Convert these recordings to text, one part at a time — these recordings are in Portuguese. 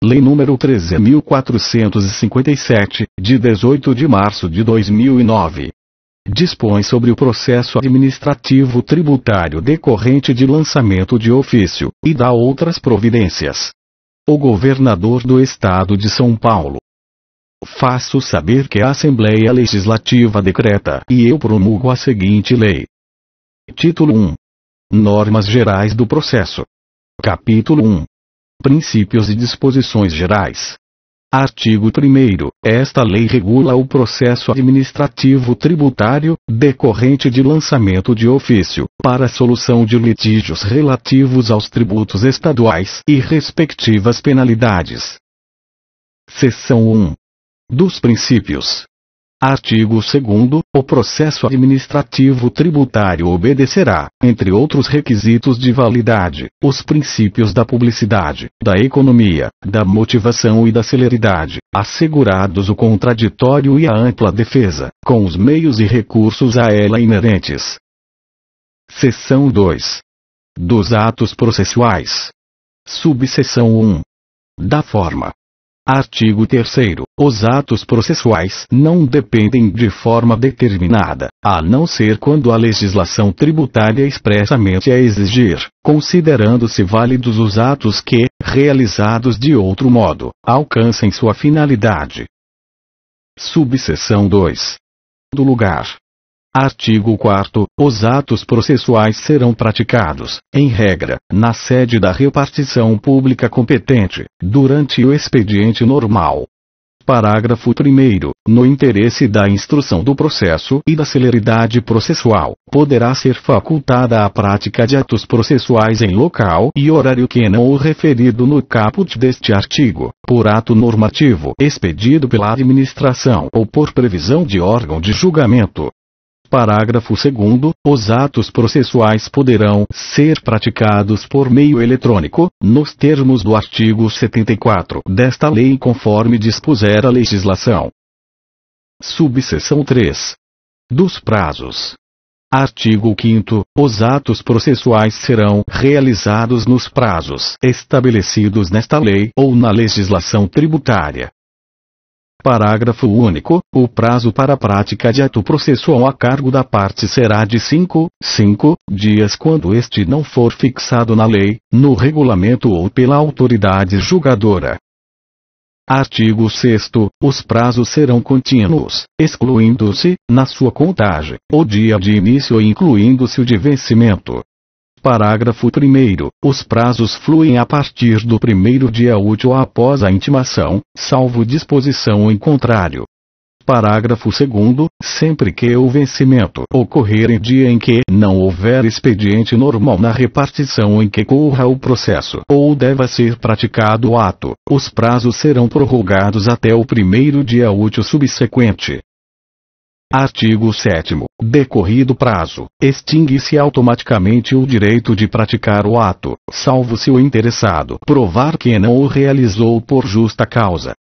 Lei nº 13.457, de 18 de março de 2009. Dispõe sobre o processo administrativo tributário decorrente de lançamento de ofício, e dá outras providências. O Governador do Estado de São Paulo. Faço saber que a Assembleia Legislativa decreta e eu promulgo a seguinte lei. Título 1. Normas Gerais do Processo. Capítulo 1. Princípios e disposições gerais. Artigo 1º. Esta lei regula o processo administrativo tributário, decorrente de lançamento de ofício, para a solução de litígios relativos aos tributos estaduais e respectivas penalidades. Seção 1. Dos princípios. Artigo 2º. O processo administrativo tributário obedecerá, entre outros requisitos de validade, os princípios da publicidade, da economia, da motivação e da celeridade, assegurados o contraditório e a ampla defesa, com os meios e recursos a ela inerentes. Seção 2. Dos atos processuais. Subseção 1. Da forma. Artigo 3º. Os atos processuais não dependem de forma determinada, a não ser quando a legislação tributária expressamente a exigir, considerando-se válidos os atos que, realizados de outro modo, alcancem sua finalidade. Subseção 2. Do lugar. Artigo 4º. Os atos processuais serão praticados, em regra, na sede da repartição pública competente, durante o expediente normal. Parágrafo 1º. No interesse da instrução do processo e da celeridade processual, poderá ser facultada a prática de atos processuais em local e horário que não o referido no caput deste artigo, por ato normativo expedido pela administração ou por previsão de órgão de julgamento. Parágrafo 2º. Os atos processuais poderão ser praticados por meio eletrônico, nos termos do artigo 74 desta lei conforme dispuser a legislação. Subseção 3. Dos prazos. Artigo 5º. Os atos processuais serão realizados nos prazos estabelecidos nesta lei ou na legislação tributária. Parágrafo único. O prazo para a prática de ato processual a cargo da parte será de 5 dias quando este não for fixado na lei, no regulamento ou pela autoridade julgadora. Artigo 6º. Os prazos serão contínuos, excluindo-se, na sua contagem, o dia de início e incluindo-se o de vencimento. Parágrafo 1º. Os prazos fluem a partir do primeiro dia útil após a intimação, salvo disposição em contrário. Parágrafo 2º. Sempre que o vencimento ocorrer em dia em que não houver expediente normal na repartição em que corra o processo ou deva ser praticado o ato, os prazos serão prorrogados até o primeiro dia útil subsequente. Artigo 7º. Decorrido o prazo, extingue-se automaticamente o direito de praticar o ato, salvo se o interessado provar que não o realizou por justa causa.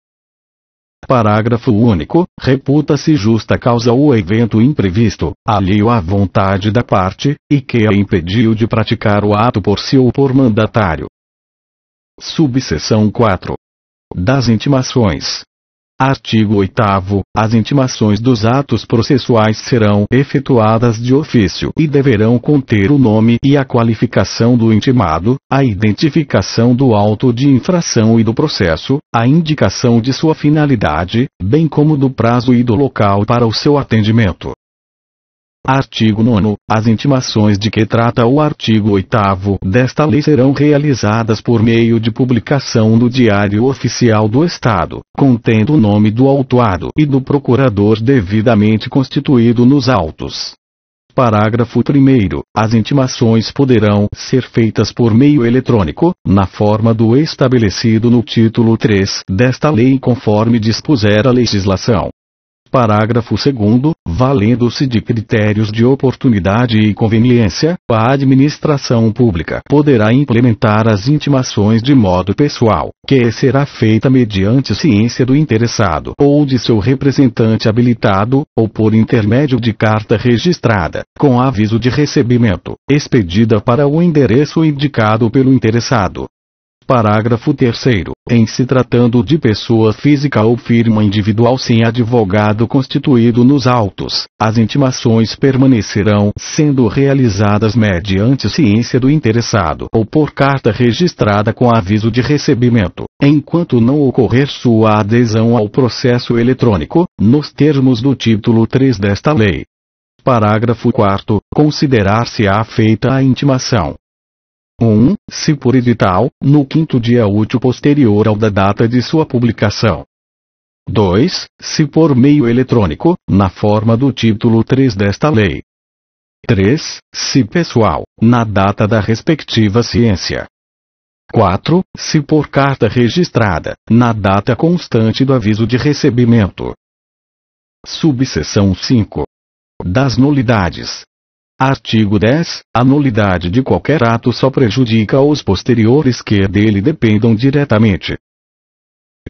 Parágrafo único. Reputa-se justa causa o evento imprevisto, alheio à vontade da parte, e que a impediu de praticar o ato por si ou por mandatário. Subseção 4. Das intimações. Artigo 8º. As intimações dos atos processuais serão efetuadas de ofício e deverão conter o nome e a qualificação do intimado, a identificação do auto de infração e do processo, a indicação de sua finalidade, bem como do prazo e do local para o seu atendimento. Artigo 9º. As intimações de que trata o artigo 8º desta lei serão realizadas por meio de publicação no Diário Oficial do Estado, contendo o nome do autuado e do procurador devidamente constituído nos autos. Parágrafo 1º. As intimações poderão ser feitas por meio eletrônico, na forma do estabelecido no título 3 desta lei conforme dispuser a legislação. Parágrafo 2º. Valendo-se de critérios de oportunidade e conveniência, a administração pública poderá implementar as intimações de modo pessoal, que será feita mediante ciência do interessado ou de seu representante habilitado, ou por intermédio de carta registrada, com aviso de recebimento, expedida para o endereço indicado pelo interessado. Parágrafo 3º. Em se tratando de pessoa física ou firma individual sem advogado constituído nos autos, as intimações permanecerão sendo realizadas mediante ciência do interessado ou por carta registrada com aviso de recebimento, enquanto não ocorrer sua adesão ao processo eletrônico, nos termos do título 3 desta lei. Parágrafo 4º. Considerar-se-á feita a intimação. 1. Se por edital, no 5º dia útil posterior ao da data de sua publicação. 2. Se por meio eletrônico, na forma do título 3 desta lei. 3. Se pessoal, na data da respectiva ciência. 4. Se por carta registrada, na data constante do aviso de recebimento. Subseção 5. Das nulidades. Artigo 10. A nulidade de qualquer ato só prejudica os posteriores que dele dependam diretamente.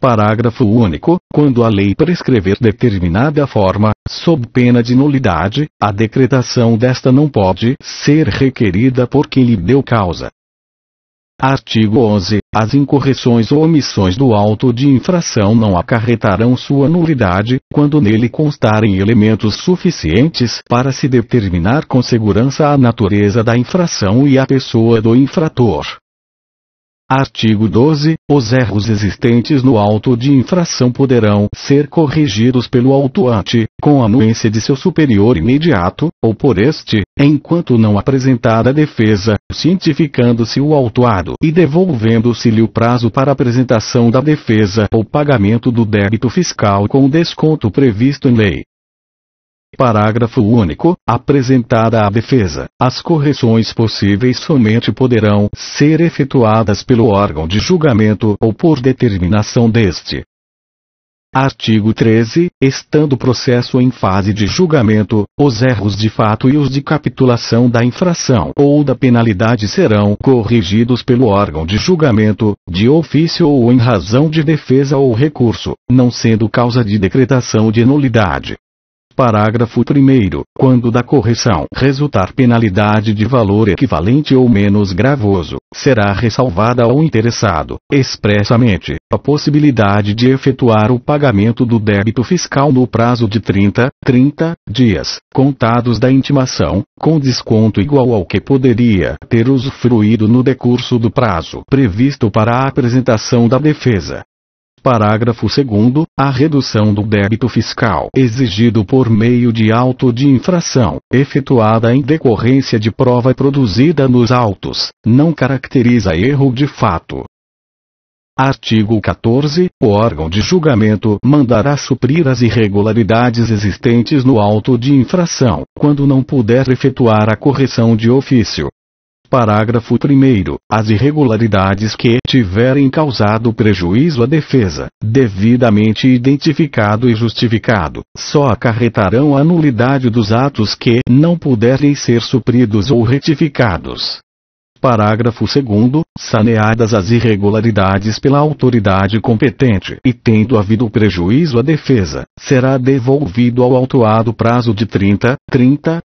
Parágrafo único. Quando a lei prescrever determinada forma, sob pena de nulidade, a decretação desta não pode ser requerida por quem lhe deu causa. Artigo 11. As incorreções ou omissões do auto de infração não acarretarão sua nulidade, quando nele constarem elementos suficientes para se determinar com segurança a natureza da infração e a pessoa do infrator. Artigo 12. Os erros existentes no auto de infração poderão ser corrigidos pelo autuante, com anuência de seu superior imediato, ou por este, enquanto não apresentada a defesa, cientificando-se o autuado e devolvendo-se-lhe o prazo para apresentação da defesa ou pagamento do débito fiscal com o desconto previsto em lei. Parágrafo único. Apresentada a defesa, as correções possíveis somente poderão ser efetuadas pelo órgão de julgamento ou por determinação deste. Artigo 13. Estando o processo em fase de julgamento, os erros de fato e os de capitulação da infração ou da penalidade serão corrigidos pelo órgão de julgamento, de ofício ou em razão de defesa ou recurso, não sendo causa de decretação de nulidade. Parágrafo 1º. Quando da correção resultar penalidade de valor equivalente ou menos gravoso, será ressalvada ao interessado, expressamente, a possibilidade de efetuar o pagamento do débito fiscal no prazo de 30 dias, contados da intimação, com desconto igual ao que poderia ter usufruído no decurso do prazo previsto para a apresentação da defesa. Parágrafo 2º. A redução do débito fiscal exigido por meio de auto de infração, efetuada em decorrência de prova produzida nos autos, não caracteriza erro de fato. Artigo 14. O órgão de julgamento mandará suprir as irregularidades existentes no auto de infração, quando não puder efetuar a correção de ofício. Parágrafo 1º. As irregularidades que tiverem causado prejuízo à defesa, devidamente identificado e justificado, só acarretarão a nulidade dos atos que não puderem ser supridos ou retificados. Parágrafo 2º. Saneadas as irregularidades pela autoridade competente e tendo havido prejuízo à defesa, será devolvido ao autuado prazo de 30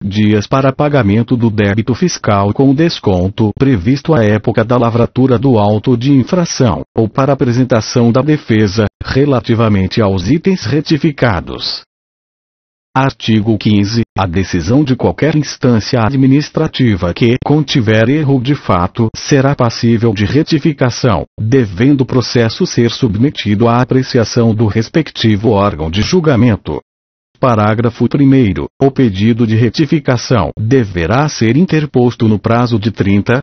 dias para pagamento do débito fiscal com desconto previsto à época da lavratura do auto de infração, ou para apresentação da defesa, relativamente aos itens retificados. Artigo 15. A decisão de qualquer instância administrativa que contiver erro de fato será passível de retificação, devendo o processo ser submetido à apreciação do respectivo órgão de julgamento. Parágrafo 1º. O pedido de retificação deverá ser interposto no prazo de 30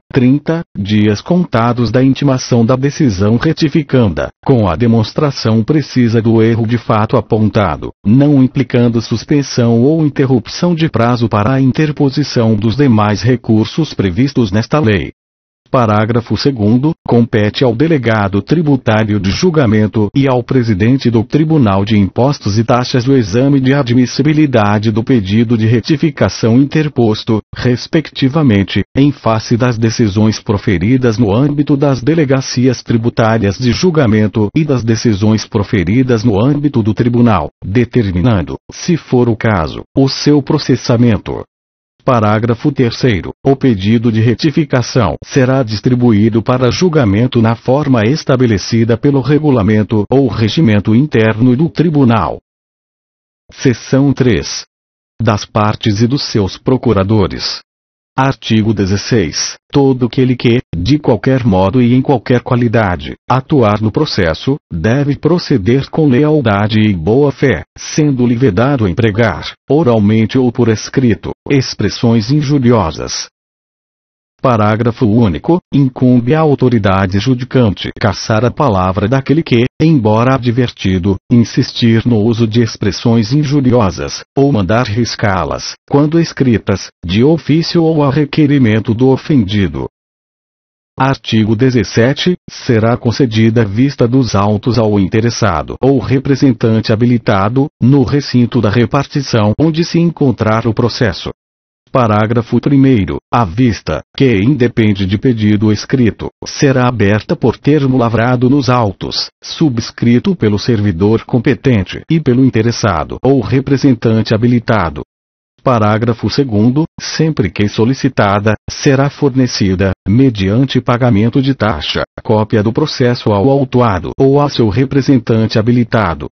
dias contados da intimação da decisão retificanda, com a demonstração precisa do erro de fato apontado, não implicando suspensão ou interrupção de prazo para a interposição dos demais recursos previstos nesta lei. Parágrafo 2º. Compete ao delegado tributário de julgamento e ao presidente do Tribunal de Impostos e Taxas o exame de admissibilidade do pedido de retificação interposto, respectivamente, em face das decisões proferidas no âmbito das delegacias tributárias de julgamento e das decisões proferidas no âmbito do tribunal, determinando, se for o caso, o seu processamento. Parágrafo 3º. O pedido de retificação será distribuído para julgamento na forma estabelecida pelo regulamento ou regimento interno do tribunal. Seção 3. Das partes e dos seus procuradores. Artigo 16. Todo aquele que, de qualquer modo e em qualquer qualidade, atuar no processo, deve proceder com lealdade e boa-fé, sendo-lhe vedado empregar, oralmente ou por escrito, expressões injuriosas. Parágrafo único. Incumbe à autoridade judicante cassar a palavra daquele que, embora advertido, insistir no uso de expressões injuriosas, ou mandar riscá-las, quando escritas, de ofício ou a requerimento do ofendido. Artigo 17. Será concedida vista dos autos ao interessado ou representante habilitado, no recinto da repartição onde se encontrar o processo. Parágrafo 1º. A vista, que independe de pedido escrito, será aberta por termo lavrado nos autos, subscrito pelo servidor competente e pelo interessado ou representante habilitado. Parágrafo 2º. Sempre que solicitada, será fornecida, mediante pagamento de taxa, cópia do processo ao autuado ou a seu representante habilitado.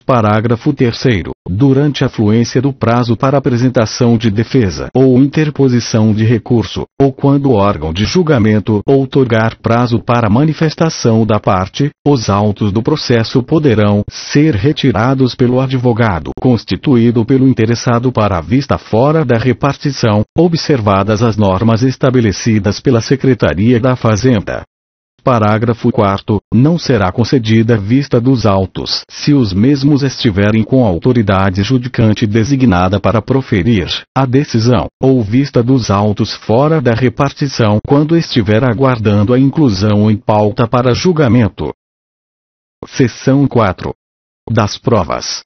Parágrafo 3º. Durante a fluência do prazo para apresentação de defesa ou interposição de recurso, ou quando o órgão de julgamento outorgar prazo para manifestação da parte, os autos do processo poderão ser retirados pelo advogado constituído pelo interessado para a vista fora da repartição, observadas as normas estabelecidas pela Secretaria da Fazenda. Parágrafo 4º. Não será concedida vista dos autos se os mesmos estiverem com a autoridade judicante designada para proferir a decisão, ou vista dos autos fora da repartição quando estiver aguardando a inclusão em pauta para julgamento. Seção 4. Das provas.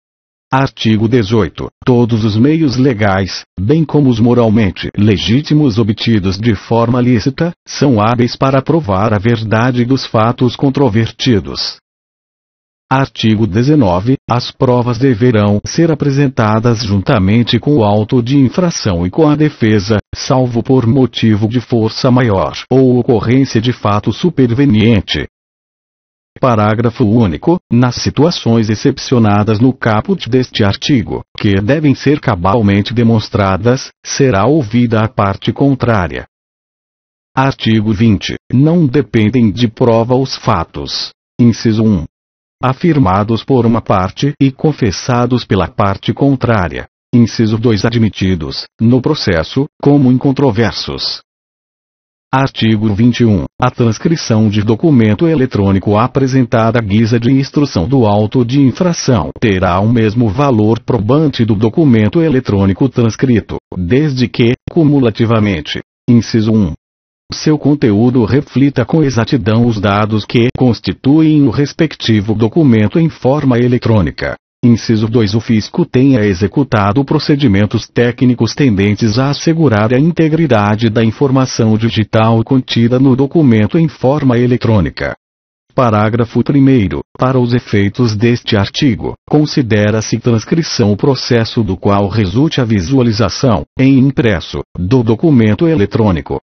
Artigo 18. Todos os meios legais, bem como os moralmente legítimos obtidos de forma lícita, são hábeis para provar a verdade dos fatos controvertidos. Artigo 19. As provas deverão ser apresentadas juntamente com o auto de infração e com a defesa, salvo por motivo de força maior ou ocorrência de fato superveniente. Parágrafo único. Nas situações excepcionadas no caput deste artigo, que devem ser cabalmente demonstradas, será ouvida a parte contrária. Artigo 20. Não dependem de prova os fatos. Inciso 1. Afirmados por uma parte e confessados pela parte contrária. Inciso 2. Admitidos, no processo, como incontroversos. Artigo 21. A transcrição de documento eletrônico apresentada à guisa de instrução do auto de infração terá o mesmo valor probante do documento eletrônico transcrito, desde que, cumulativamente, inciso 1. Seu conteúdo reflita com exatidão os dados que constituem o respectivo documento em forma eletrônica. Inciso 2. O fisco tenha executado procedimentos técnicos tendentes a assegurar a integridade da informação digital contida no documento em forma eletrônica. Parágrafo 1º. Para os efeitos deste artigo, considera-se transcrição o processo do qual resulte a visualização, em impresso, do documento eletrônico.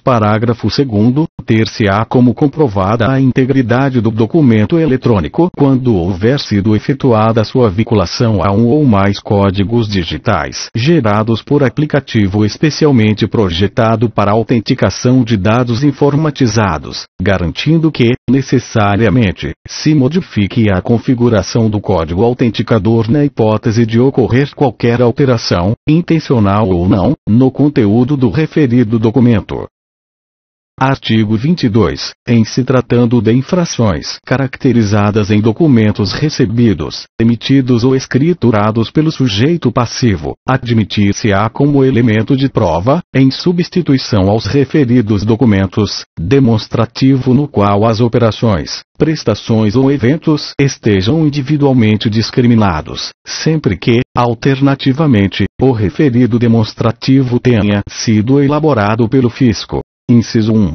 Parágrafo 2º. Ter-se-á como comprovada a integridade do documento eletrônico quando houver sido efetuada sua vinculação a um ou mais códigos digitais gerados por aplicativo especialmente projetado para autenticação de dados informatizados, garantindo que, necessariamente, se modifique a configuração do código autenticador na hipótese de ocorrer qualquer alteração, intencional ou não, no conteúdo do referido documento. Artigo 22. Em se tratando de infrações caracterizadas em documentos recebidos, emitidos ou escriturados pelo sujeito passivo, admitir-se-á como elemento de prova, em substituição aos referidos documentos, demonstrativo no qual as operações, prestações ou eventos estejam individualmente discriminados, sempre que, alternativamente, o referido demonstrativo tenha sido elaborado pelo fisco. Inciso 1.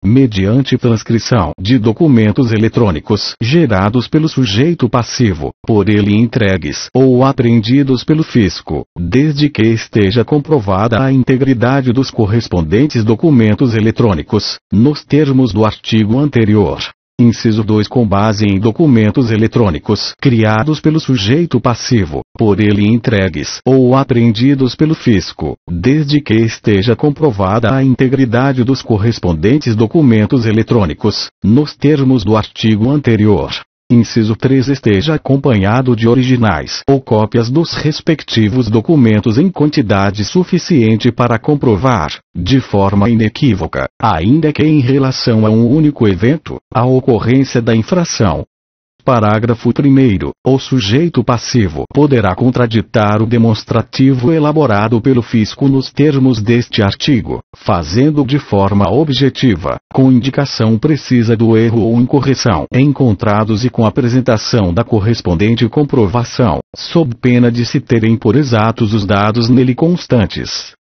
mediante transcrição de documentos eletrônicos gerados pelo sujeito passivo, por ele entregues ou apreendidos pelo fisco, desde que esteja comprovada a integridade dos correspondentes documentos eletrônicos, nos termos do artigo anterior. Inciso 2. Com base em documentos eletrônicos criados pelo sujeito passivo, por ele entregues ou apreendidos pelo fisco, desde que esteja comprovada a integridade dos correspondentes documentos eletrônicos, nos termos do artigo anterior. Inciso 3. Esteja acompanhado de originais ou cópias dos respectivos documentos em quantidade suficiente para comprovar, de forma inequívoca, ainda que em relação a um único evento, a ocorrência da infração. Parágrafo 1º. O sujeito passivo poderá contraditar o demonstrativo elaborado pelo fisco nos termos deste artigo, fazendo de forma objetiva, com indicação precisa do erro ou incorreção encontrados e com apresentação da correspondente comprovação, sob pena de se terem por exatos os dados nele constantes.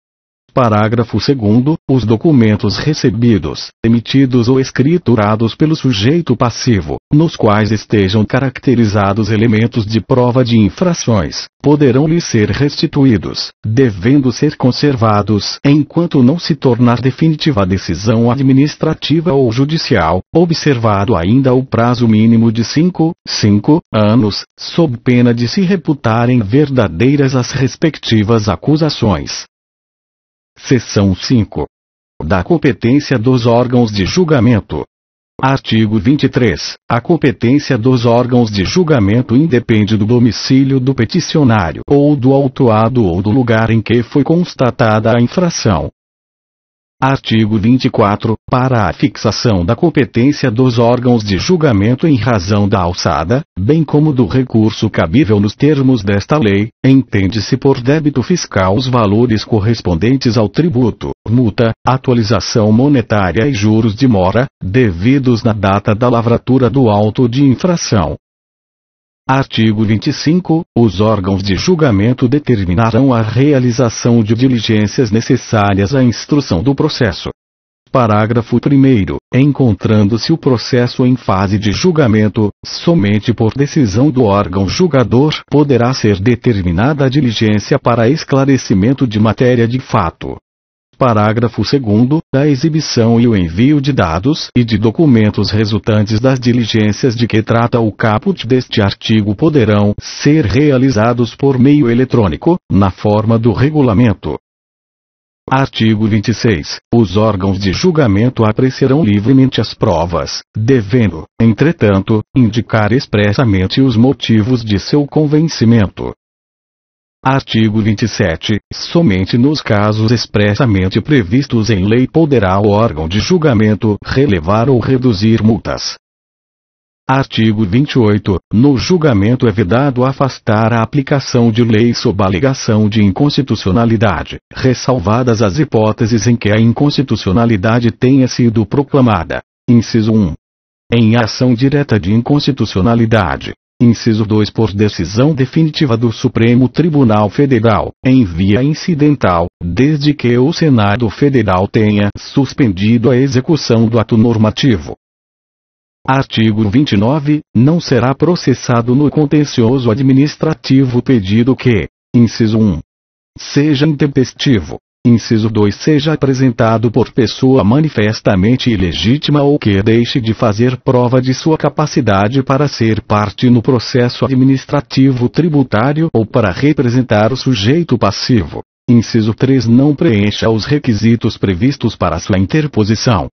Parágrafo 2º. Os documentos recebidos, emitidos ou escriturados pelo sujeito passivo, nos quais estejam caracterizados elementos de prova de infrações, poderão lhe ser restituídos, devendo ser conservados enquanto não se tornar definitiva a decisão administrativa ou judicial, observado ainda o prazo mínimo de 5 anos, sob pena de se reputarem verdadeiras as respectivas acusações. Seção 5. Da competência dos órgãos de julgamento. Artigo 23. A competência dos órgãos de julgamento independe do domicílio do peticionário ou do autuado ou do lugar em que foi constatada a infração. Artigo 24. Para a fixação da competência dos órgãos de julgamento em razão da alçada, bem como do recurso cabível nos termos desta lei, entende-se por débito fiscal os valores correspondentes ao tributo, multa, atualização monetária e juros de mora, devidos na data da lavratura do auto de infração. Artigo 25. Os órgãos de julgamento determinarão a realização de diligências necessárias à instrução do processo. Parágrafo 1º. Encontrando-se o processo em fase de julgamento, somente por decisão do órgão julgador poderá ser determinada a diligência para esclarecimento de matéria de fato. Parágrafo 2º. A exibição e o envio de dados e de documentos resultantes das diligências de que trata o caput deste artigo poderão ser realizados por meio eletrônico, na forma do regulamento. Artigo 26. Os órgãos de julgamento apreciarão livremente as provas, devendo, entretanto, indicar expressamente os motivos de seu convencimento. Artigo 27. Somente nos casos expressamente previstos em lei poderá o órgão de julgamento relevar ou reduzir multas. Artigo 28. No julgamento é vedado afastar a aplicação de lei sob alegação de inconstitucionalidade, ressalvadas as hipóteses em que a inconstitucionalidade tenha sido proclamada. Inciso 1. Em ação direta de inconstitucionalidade. Inciso 2. Por decisão definitiva do Supremo Tribunal Federal, em via incidental, desde que o Senado Federal tenha suspendido a execução do ato normativo. Artigo 29. Não será processado no contencioso administrativo pedido que, inciso 1. seja intempestivo. Inciso 2. Seja apresentado por pessoa manifestamente ilegítima ou que deixe de fazer prova de sua capacidade para ser parte no processo administrativo tributário ou para representar o sujeito passivo. Inciso 3. Não preencha os requisitos previstos para sua interposição.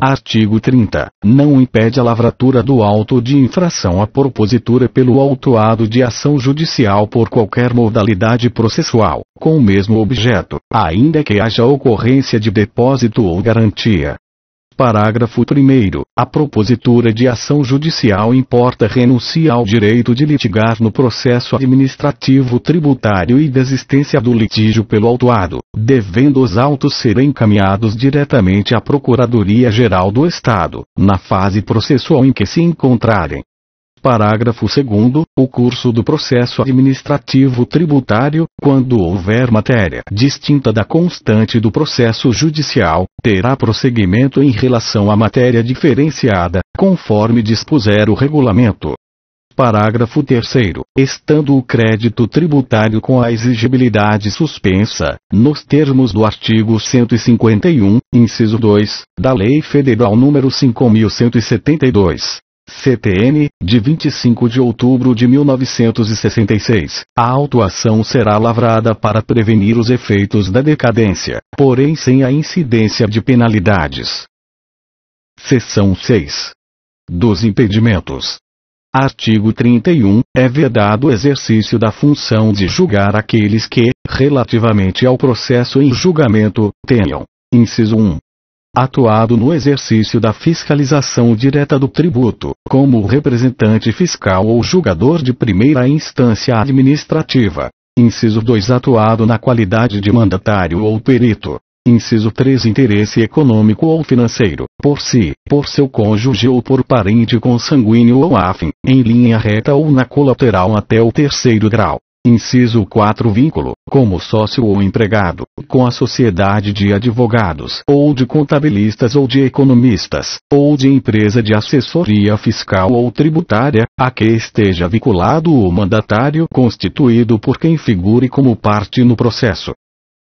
Artigo 30. Não impede a lavratura do auto de infração a propositura pelo autuado de ação judicial por qualquer modalidade processual, com o mesmo objeto, ainda que haja ocorrência de depósito ou garantia. Parágrafo 1º. A propositura de ação judicial importa renuncia ao direito de litigar no processo administrativo tributário e desistência do litígio pelo autuado, devendo os autos serem encaminhados diretamente à Procuradoria-Geral do Estado, na fase processual em que se encontrarem. Parágrafo 2º. O curso do processo administrativo tributário, quando houver matéria distinta da constante do processo judicial, terá prosseguimento em relação à matéria diferenciada, conforme dispuser o regulamento. Parágrafo 3º. Estando o crédito tributário com a exigibilidade suspensa, nos termos do artigo 151, inciso 2, da Lei Federal nº 5.172. CTN, de 25 de outubro de 1966, a autuação será lavrada para prevenir os efeitos da decadência, porém sem a incidência de penalidades. Seção 6. Dos impedimentos. Artigo 31. É vedado o exercício da função de julgar aqueles que, relativamente ao processo em julgamento, tenham, inciso 1, atuado no exercício da fiscalização direta do tributo, como representante fiscal ou julgador de primeira instância administrativa. Inciso 2. Atuado na qualidade de mandatário ou perito. Inciso 3. Interesse econômico ou financeiro, por si, por seu cônjuge ou por parente consanguíneo ou afim, em linha reta ou na colateral até o 3º grau. Inciso 4. Vínculo, como sócio ou empregado, com a sociedade de advogados, ou de contabilistas ou de economistas, ou de empresa de assessoria fiscal ou tributária, a que esteja vinculado o mandatário constituído por quem figure como parte no processo.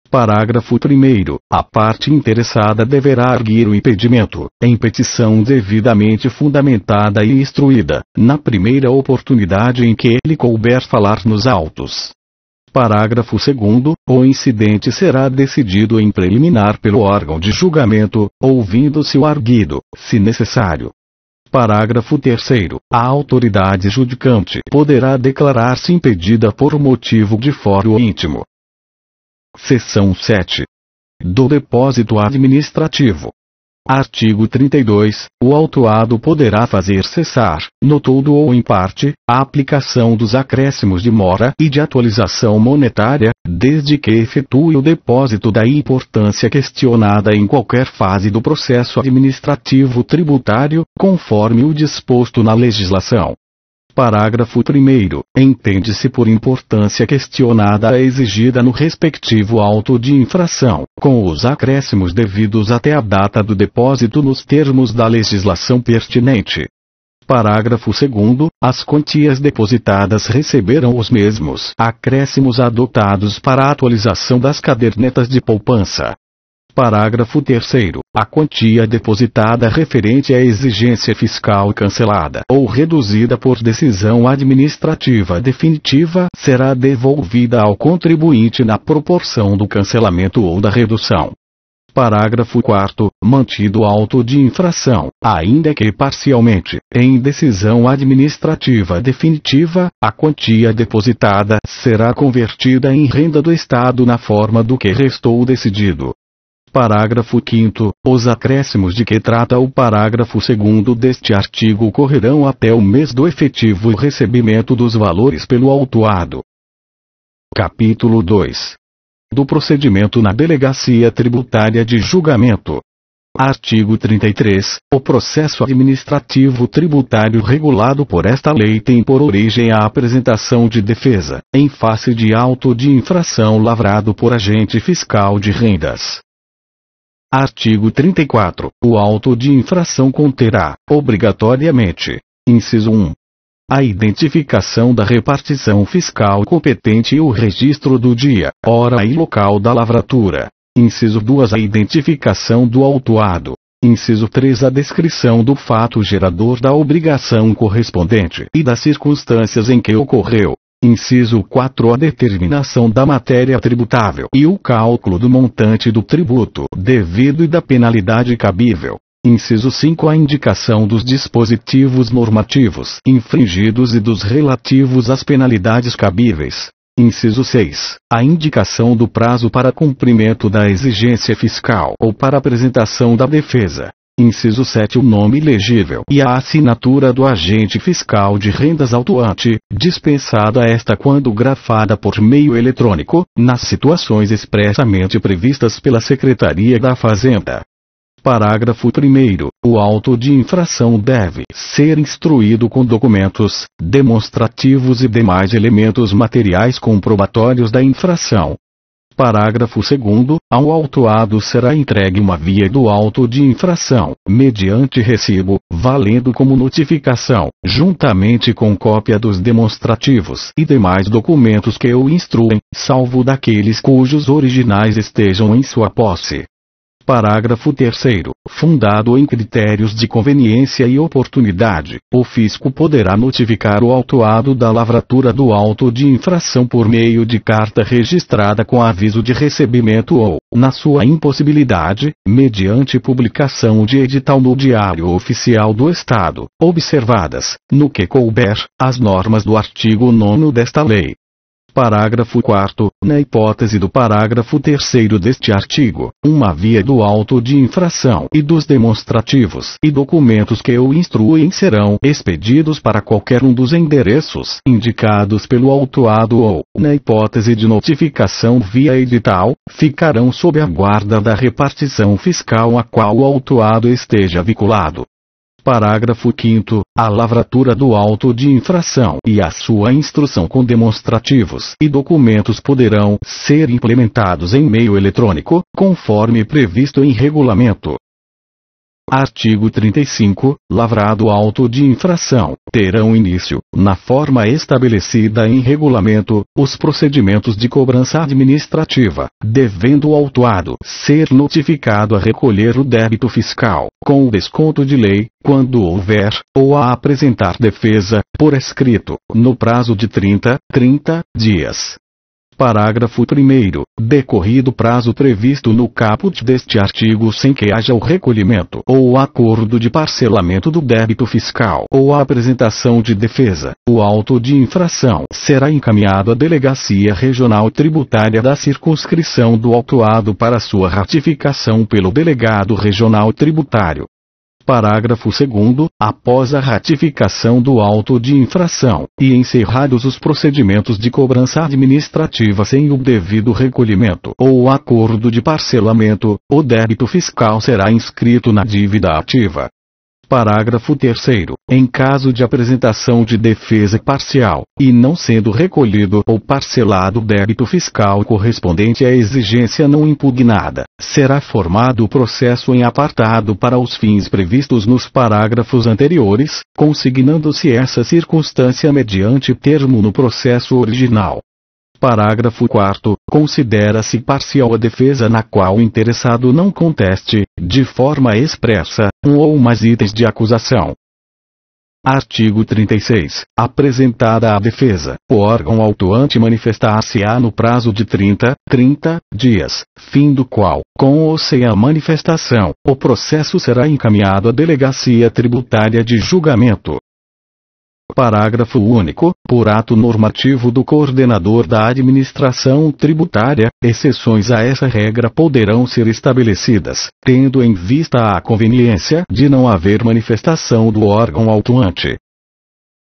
Parágrafo 1º. A parte interessada deverá arguir o impedimento, em petição devidamente fundamentada e instruída, na primeira oportunidade em que lhe couber falar nos autos. Parágrafo 2º. O incidente será decidido em preliminar pelo órgão de julgamento, ouvindo-se o arguido, se necessário. Parágrafo 3º. A autoridade judicante poderá declarar-se impedida por motivo de foro íntimo. Seção 7. Do depósito administrativo. Artigo 32. O autuado poderá fazer cessar, no todo ou em parte, a aplicação dos acréscimos de mora e de atualização monetária, desde que efetue o depósito da importância questionada em qualquer fase do processo administrativo tributário, conforme o disposto na legislação. Parágrafo 1º. Entende-se por importância questionada a exigida no respectivo auto de infração, com os acréscimos devidos até a data do depósito nos termos da legislação pertinente. Parágrafo 2º. As quantias depositadas receberão os mesmos acréscimos adotados para a atualização das cadernetas de poupança. Parágrafo 3º. A quantia depositada referente à exigência fiscal cancelada ou reduzida por decisão administrativa definitiva será devolvida ao contribuinte na proporção do cancelamento ou da redução. Parágrafo 4º. Mantido o auto de infração, ainda que parcialmente, em decisão administrativa definitiva, a quantia depositada será convertida em renda do Estado na forma do que restou decidido. Parágrafo 5º. Os acréscimos de que trata o parágrafo 2º deste artigo correrão até o mês do efetivo recebimento dos valores pelo autuado. Capítulo 2. Do procedimento na Delegacia Tributária de Julgamento. Artigo 33. O processo administrativo tributário regulado por esta lei tem por origem a apresentação de defesa, em face de auto de infração lavrado por agente fiscal de rendas. Artigo 34. O auto de infração conterá, obrigatoriamente, inciso 1, a identificação da repartição fiscal competente e o registro do dia, hora e local da lavratura. Inciso 2. A identificação do autuado. Inciso 3. A descrição do fato gerador da obrigação correspondente e das circunstâncias em que ocorreu. Inciso 4. A determinação da matéria tributável e o cálculo do montante do tributo devido e da penalidade cabível. Inciso 5. A indicação dos dispositivos normativos infringidos e dos relativos às penalidades cabíveis. Inciso 6. A indicação do prazo para cumprimento da exigência fiscal ou para apresentação da defesa. Inciso 7. O nome legível e a assinatura do agente fiscal de rendas autuante, dispensada esta quando grafada por meio eletrônico, nas situações expressamente previstas pela Secretaria da Fazenda. Parágrafo 1º. O auto de infração deve ser instruído com documentos, demonstrativos e demais elementos materiais comprobatórios da infração. Parágrafo 2º. Ao autuado será entregue uma via do auto de infração, mediante recibo, valendo como notificação, juntamente com cópia dos demonstrativos e demais documentos que o instruem, salvo daqueles cujos originais estejam em sua posse. Parágrafo 3º. Fundado em critérios de conveniência e oportunidade, o fisco poderá notificar o autuado da lavratura do auto de infração por meio de carta registrada com aviso de recebimento ou, na sua impossibilidade, mediante publicação de edital no Diário Oficial do Estado, observadas, no que couber, as normas do artigo 9º desta lei. Parágrafo 4º. Na hipótese do parágrafo 3º deste artigo, uma via do auto de infração e dos demonstrativos e documentos que o instruem serão expedidos para qualquer um dos endereços indicados pelo autuado ou, na hipótese de notificação via edital, ficarão sob a guarda da repartição fiscal a qual o autuado esteja vinculado. Parágrafo 5º. A lavratura do auto de infração e a sua instrução com demonstrativos e documentos poderão ser implementados em meio eletrônico, conforme previsto em regulamento. Artigo 35. Lavrado auto de infração, terão início, na forma estabelecida em regulamento, os procedimentos de cobrança administrativa, devendo o autuado ser notificado a recolher o débito fiscal, com o desconto de lei, quando houver, ou a apresentar defesa, por escrito, no prazo de 30 dias. Parágrafo 1º. Decorrido o prazo previsto no caput deste artigo sem que haja o recolhimento ou o acordo de parcelamento do débito fiscal ou a apresentação de defesa, o auto de infração será encaminhado à Delegacia Regional Tributária da circunscrição do autuado para sua ratificação pelo Delegado Regional Tributário. Parágrafo 2º. Após a ratificação do auto de infração, e encerrados os procedimentos de cobrança administrativa sem o devido recolhimento ou o acordo de parcelamento, o débito fiscal será inscrito na dívida ativa. Parágrafo 3º. Em caso de apresentação de defesa parcial, e não sendo recolhido ou parcelado o débito fiscal correspondente à exigência não impugnada, será formado o processo em apartado para os fins previstos nos parágrafos anteriores, consignando-se essa circunstância mediante termo no processo original. Parágrafo 4º. Considera-se parcial a defesa na qual o interessado não conteste, de forma expressa, um ou mais itens de acusação. Artigo 36. Apresentada a defesa, o órgão autuante manifestar-se-á no prazo de 30 dias, fim do qual, com ou sem a manifestação, o processo será encaminhado à Delegacia Tributária de Julgamento. Parágrafo único. Por ato normativo do coordenador da administração tributária, exceções a essa regra poderão ser estabelecidas, tendo em vista a conveniência de não haver manifestação do órgão autuante.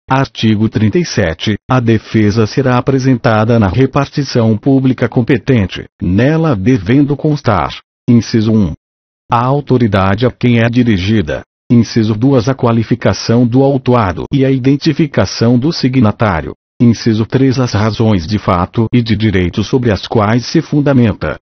Artigo 37. A defesa será apresentada na repartição pública competente, nela devendo constar: inciso 1. A autoridade a quem é dirigida. Inciso 2. A qualificação do autuado e a identificação do signatário. Inciso 3. As razões de fato e de direito sobre as quais se fundamenta.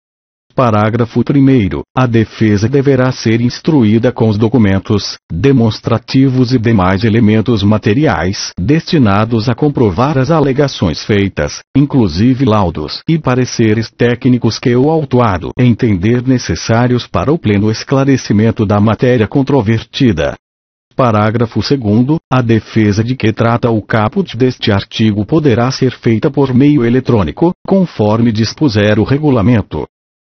Parágrafo 1º. A defesa deverá ser instruída com os documentos, demonstrativos e demais elementos materiais destinados a comprovar as alegações feitas, inclusive laudos e pareceres técnicos que o autuado entender necessários para o pleno esclarecimento da matéria controvertida. Parágrafo 2º. A defesa de que trata o caput deste artigo poderá ser feita por meio eletrônico, conforme dispuser o regulamento.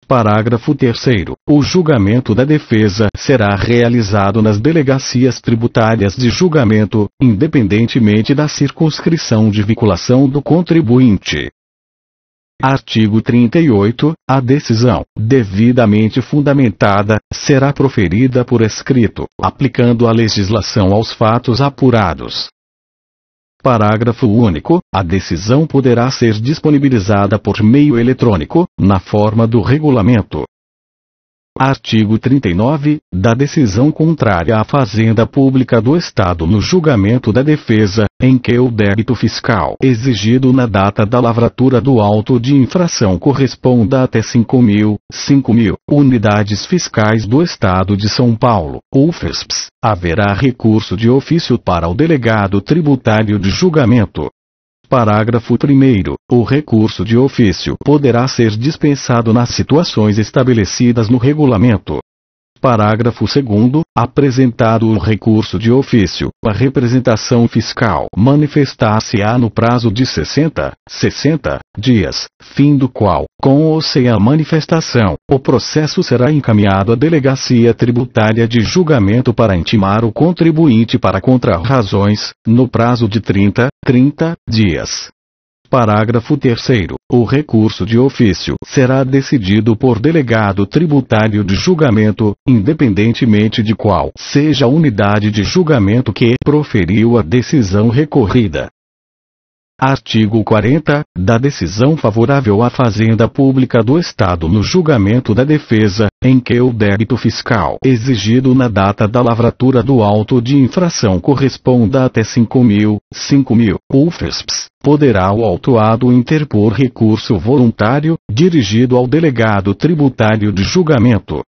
Parágrafo 3º. O julgamento da defesa será realizado nas delegacias tributárias de julgamento, independentemente da circunscrição de vinculação do contribuinte. Artigo 38. A decisão, devidamente fundamentada, será proferida por escrito, aplicando a legislação aos fatos apurados. Parágrafo único. A decisão poderá ser disponibilizada por meio eletrônico, na forma do regulamento. Artigo 39. Da decisão contrária à Fazenda Pública do Estado no julgamento da defesa, em que o débito fiscal exigido na data da lavratura do auto de infração corresponda até 5.000 unidades fiscais do Estado de São Paulo, UFESPs, haverá recurso de ofício para o delegado tributário de julgamento. Parágrafo 1º. O recurso de ofício poderá ser dispensado nas situações estabelecidas no regulamento. Parágrafo 2º. Apresentado o recurso de ofício, a representação fiscal manifestar-se-á no prazo de 60 dias, fim do qual, com ou sem a manifestação, o processo será encaminhado à Delegacia Tributária de Julgamento para intimar o contribuinte para contrarrazões, no prazo de 30 dias. Parágrafo 3º. O recurso de ofício será decidido por delegado tributário de julgamento, independentemente de qual seja a unidade de julgamento que proferiu a decisão recorrida. Artigo 40. Da decisão favorável à Fazenda Pública do Estado no julgamento da defesa, em que o débito fiscal exigido na data da lavratura do auto de infração corresponda até 5.000 UFESPs, poderá o autuado interpor recurso voluntário, dirigido ao delegado tributário de julgamento.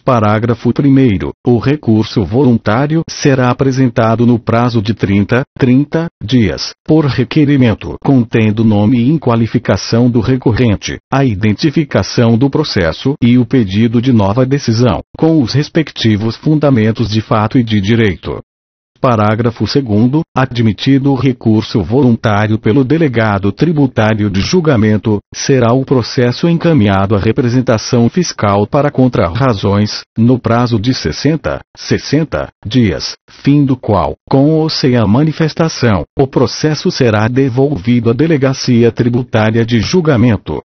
Parágrafo 1º. O recurso voluntário será apresentado no prazo de 30 dias, por requerimento contendo nome e qualificação do recorrente, a identificação do processo e o pedido de nova decisão, com os respectivos fundamentos de fato e de direito. Parágrafo 2º. Admitido o recurso voluntário pelo delegado tributário de julgamento, será o processo encaminhado à representação fiscal para contrarrazões, no prazo de 60 dias, fim do qual, com ou sem a manifestação, o processo será devolvido à Delegacia Tributária de Julgamento.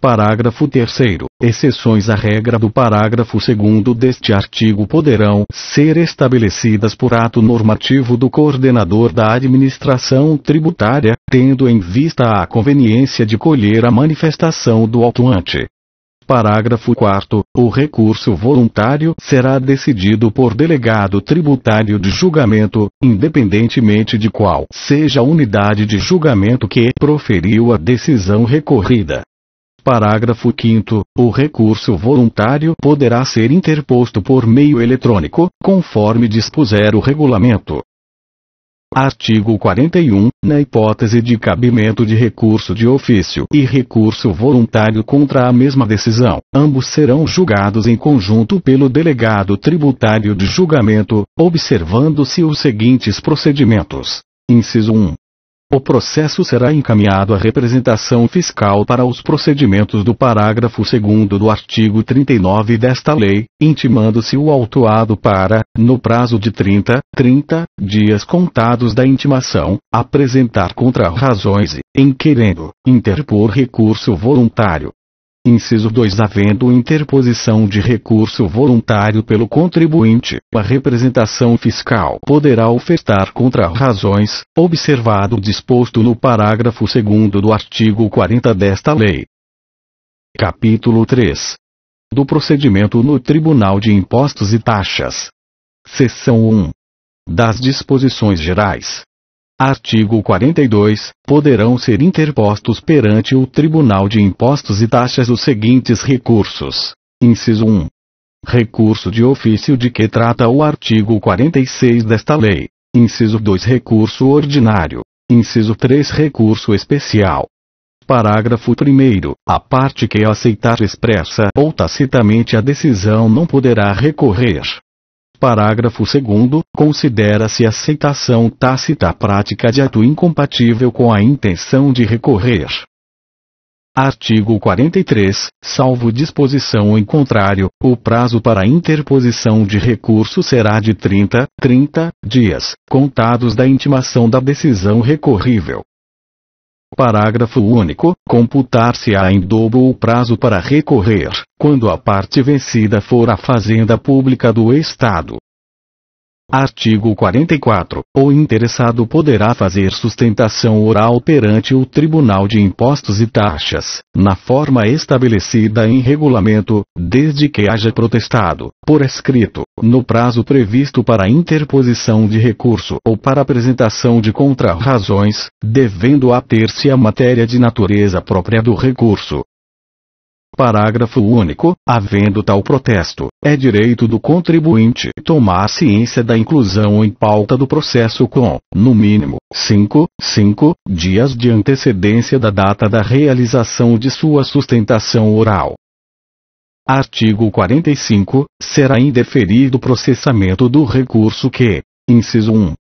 Parágrafo 3º. Exceções à regra do parágrafo 2º deste artigo poderão ser estabelecidas por ato normativo do coordenador da administração tributária, tendo em vista a conveniência de colher a manifestação do autuante. Parágrafo 4º. O recurso voluntário será decidido por delegado tributário de julgamento, independentemente de qual seja a unidade de julgamento que proferiu a decisão recorrida. Parágrafo 5º. O recurso voluntário poderá ser interposto por meio eletrônico, conforme dispuser o regulamento. Artigo 41. Na hipótese de cabimento de recurso de ofício e recurso voluntário contra a mesma decisão, ambos serão julgados em conjunto pelo delegado tributário de julgamento, observando-se os seguintes procedimentos. Inciso 1. O processo será encaminhado à representação fiscal para os procedimentos do parágrafo 2º do artigo 39 desta lei, intimando-se o autuado para, no prazo de 30 dias contados da intimação, apresentar contrarrazões e, em querendo, interpor recurso voluntário. Inciso 2. Havendo interposição de recurso voluntário pelo contribuinte, a representação fiscal poderá ofertar contrarrazões, observado o disposto no parágrafo 2º do artigo 40 desta lei. Capítulo 3. Do procedimento no Tribunal de Impostos e Taxas. Seção 1. Das disposições gerais. Artigo 42. Poderão ser interpostos perante o Tribunal de Impostos e Taxas os seguintes recursos. Inciso 1. Recurso de ofício de que trata o artigo 46 desta lei. Inciso 2. Recurso ordinário. Inciso 3. Recurso especial. Parágrafo 1º. A parte que aceitar expressa ou tacitamente a decisão não poderá recorrer. Parágrafo 2º. Considera-se aceitação tácita a prática de ato incompatível com a intenção de recorrer. Artigo 43. Salvo disposição em contrário, o prazo para interposição de recurso será de 30 dias, contados da intimação da decisão recorrível. Parágrafo único. Computar-se-á em dobro o prazo para recorrer, quando a parte vencida for a Fazenda Pública do Estado. Artigo 44. O interessado poderá fazer sustentação oral perante o Tribunal de Impostos e Taxas, na forma estabelecida em regulamento, desde que haja protestado, por escrito, no prazo previsto para a interposição de recurso ou para apresentação de contrarrazões, devendo ater-se à matéria de natureza própria do recurso. Parágrafo único. Havendo tal protesto, é direito do contribuinte tomar ciência da inclusão em pauta do processo com, no mínimo, 5 dias de antecedência da data da realização de sua sustentação oral. Artigo 45. Será indeferido o processamento do recurso que, inciso 1,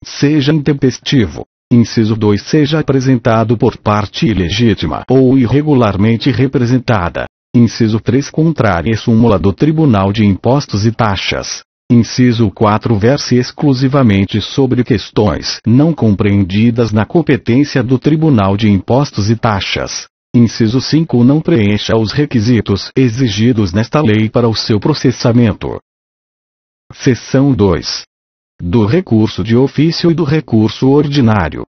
seja intempestivo. Inciso 2. Seja apresentado por parte ilegítima ou irregularmente representada. Inciso 3. Contrária súmula do Tribunal de Impostos e Taxas. Inciso 4. Verse exclusivamente sobre questões não compreendidas na competência do Tribunal de Impostos e Taxas. Inciso 5. Não preencha os requisitos exigidos nesta lei para o seu processamento. Seção 2. Do recurso de ofício e do recurso ordinário.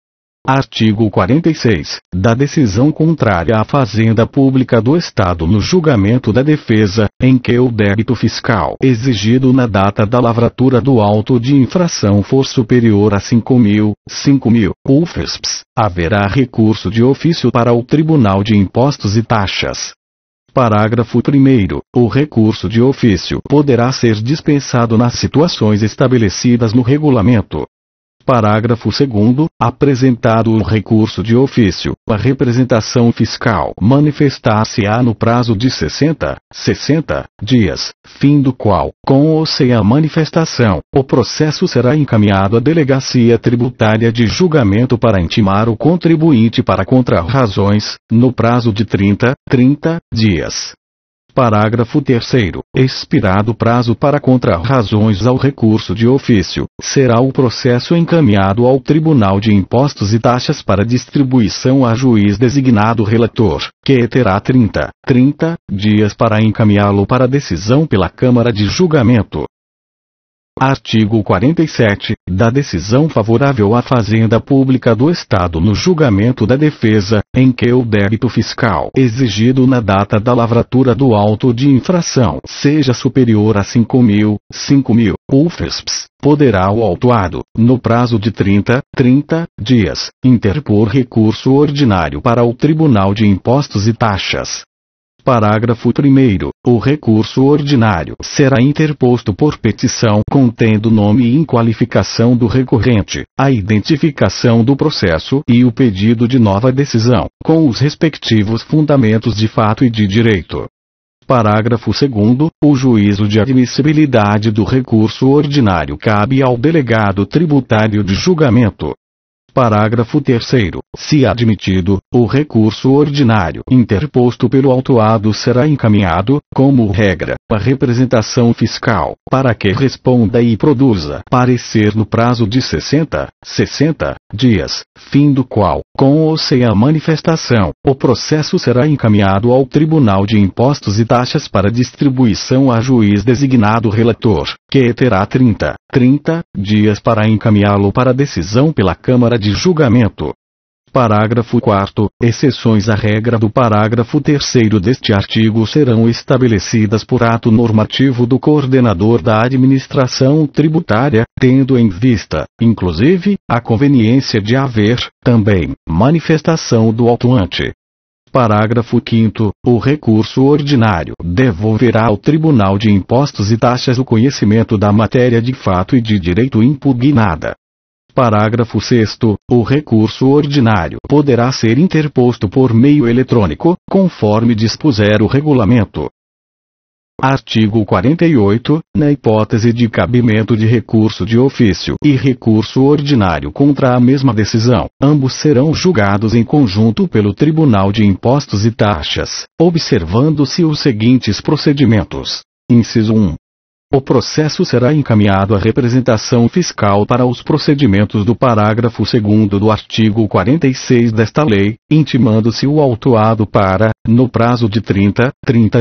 Artigo 46. Da decisão contrária à Fazenda Pública do Estado no julgamento da defesa, em que o débito fiscal exigido na data da lavratura do auto de infração for superior a 5.000 UFESPs, haverá recurso de ofício para o Tribunal de Impostos e Taxas. Parágrafo 1º. O recurso de ofício poderá ser dispensado nas situações estabelecidas no regulamento. Parágrafo 2º. Apresentado o recurso de ofício, a representação fiscal manifestar-se-á no prazo de 60 dias, fim do qual, com ou sem a manifestação, o processo será encaminhado à Delegacia Tributária de Julgamento para intimar o contribuinte para contrarrazões, no prazo de 30 dias. Parágrafo 3º. Expirado o prazo para contrarrazões ao recurso de ofício, será o processo encaminhado ao Tribunal de Impostos e Taxas para distribuição a juiz designado relator, que terá 30 dias para encaminhá-lo para decisão pela Câmara de Julgamento. Artigo 47. Da decisão favorável à Fazenda Pública do Estado no julgamento da defesa, em que o débito fiscal exigido na data da lavratura do auto de infração seja superior a 5.000 UFESPs, poderá o autuado, no prazo de 30 dias, interpor recurso ordinário para o Tribunal de Impostos e Taxas. Parágrafo 1º. O recurso ordinário será interposto por petição contendo nome e qualificação do recorrente, a identificação do processo e o pedido de nova decisão, com os respectivos fundamentos de fato e de direito. Parágrafo 2º. O juízo de admissibilidade do recurso ordinário cabe ao delegado tributário de julgamento. Parágrafo 3º. Se admitido, o recurso ordinário interposto pelo autuado será encaminhado, como regra, à representação fiscal, para que responda e produza parecer no prazo de 60 dias, fim do qual, com ou sem a manifestação, o processo será encaminhado ao Tribunal de Impostos e Taxas para distribuição a juiz designado relator, que terá 30 dias para encaminhá-lo para decisão pela Câmara de Julgamento. Parágrafo 4º. Exceções à regra do parágrafo 3º deste artigo serão estabelecidas por ato normativo do coordenador da administração tributária, tendo em vista, inclusive, a conveniência de haver, também, manifestação do autuante. Parágrafo 5º. O recurso ordinário devolverá ao Tribunal de Impostos e Taxas o conhecimento da matéria de fato e de direito impugnada. Parágrafo 6º. O recurso ordinário poderá ser interposto por meio eletrônico, conforme dispuser o regulamento. Artigo 48. Na hipótese de cabimento de recurso de ofício e recurso ordinário contra a mesma decisão, ambos serão julgados em conjunto pelo Tribunal de Impostos e Taxas, observando-se os seguintes procedimentos. Inciso 1. o processo será encaminhado à representação fiscal para os procedimentos do parágrafo 2º do artigo 46 desta lei, intimando-se o autuado para, no prazo de 30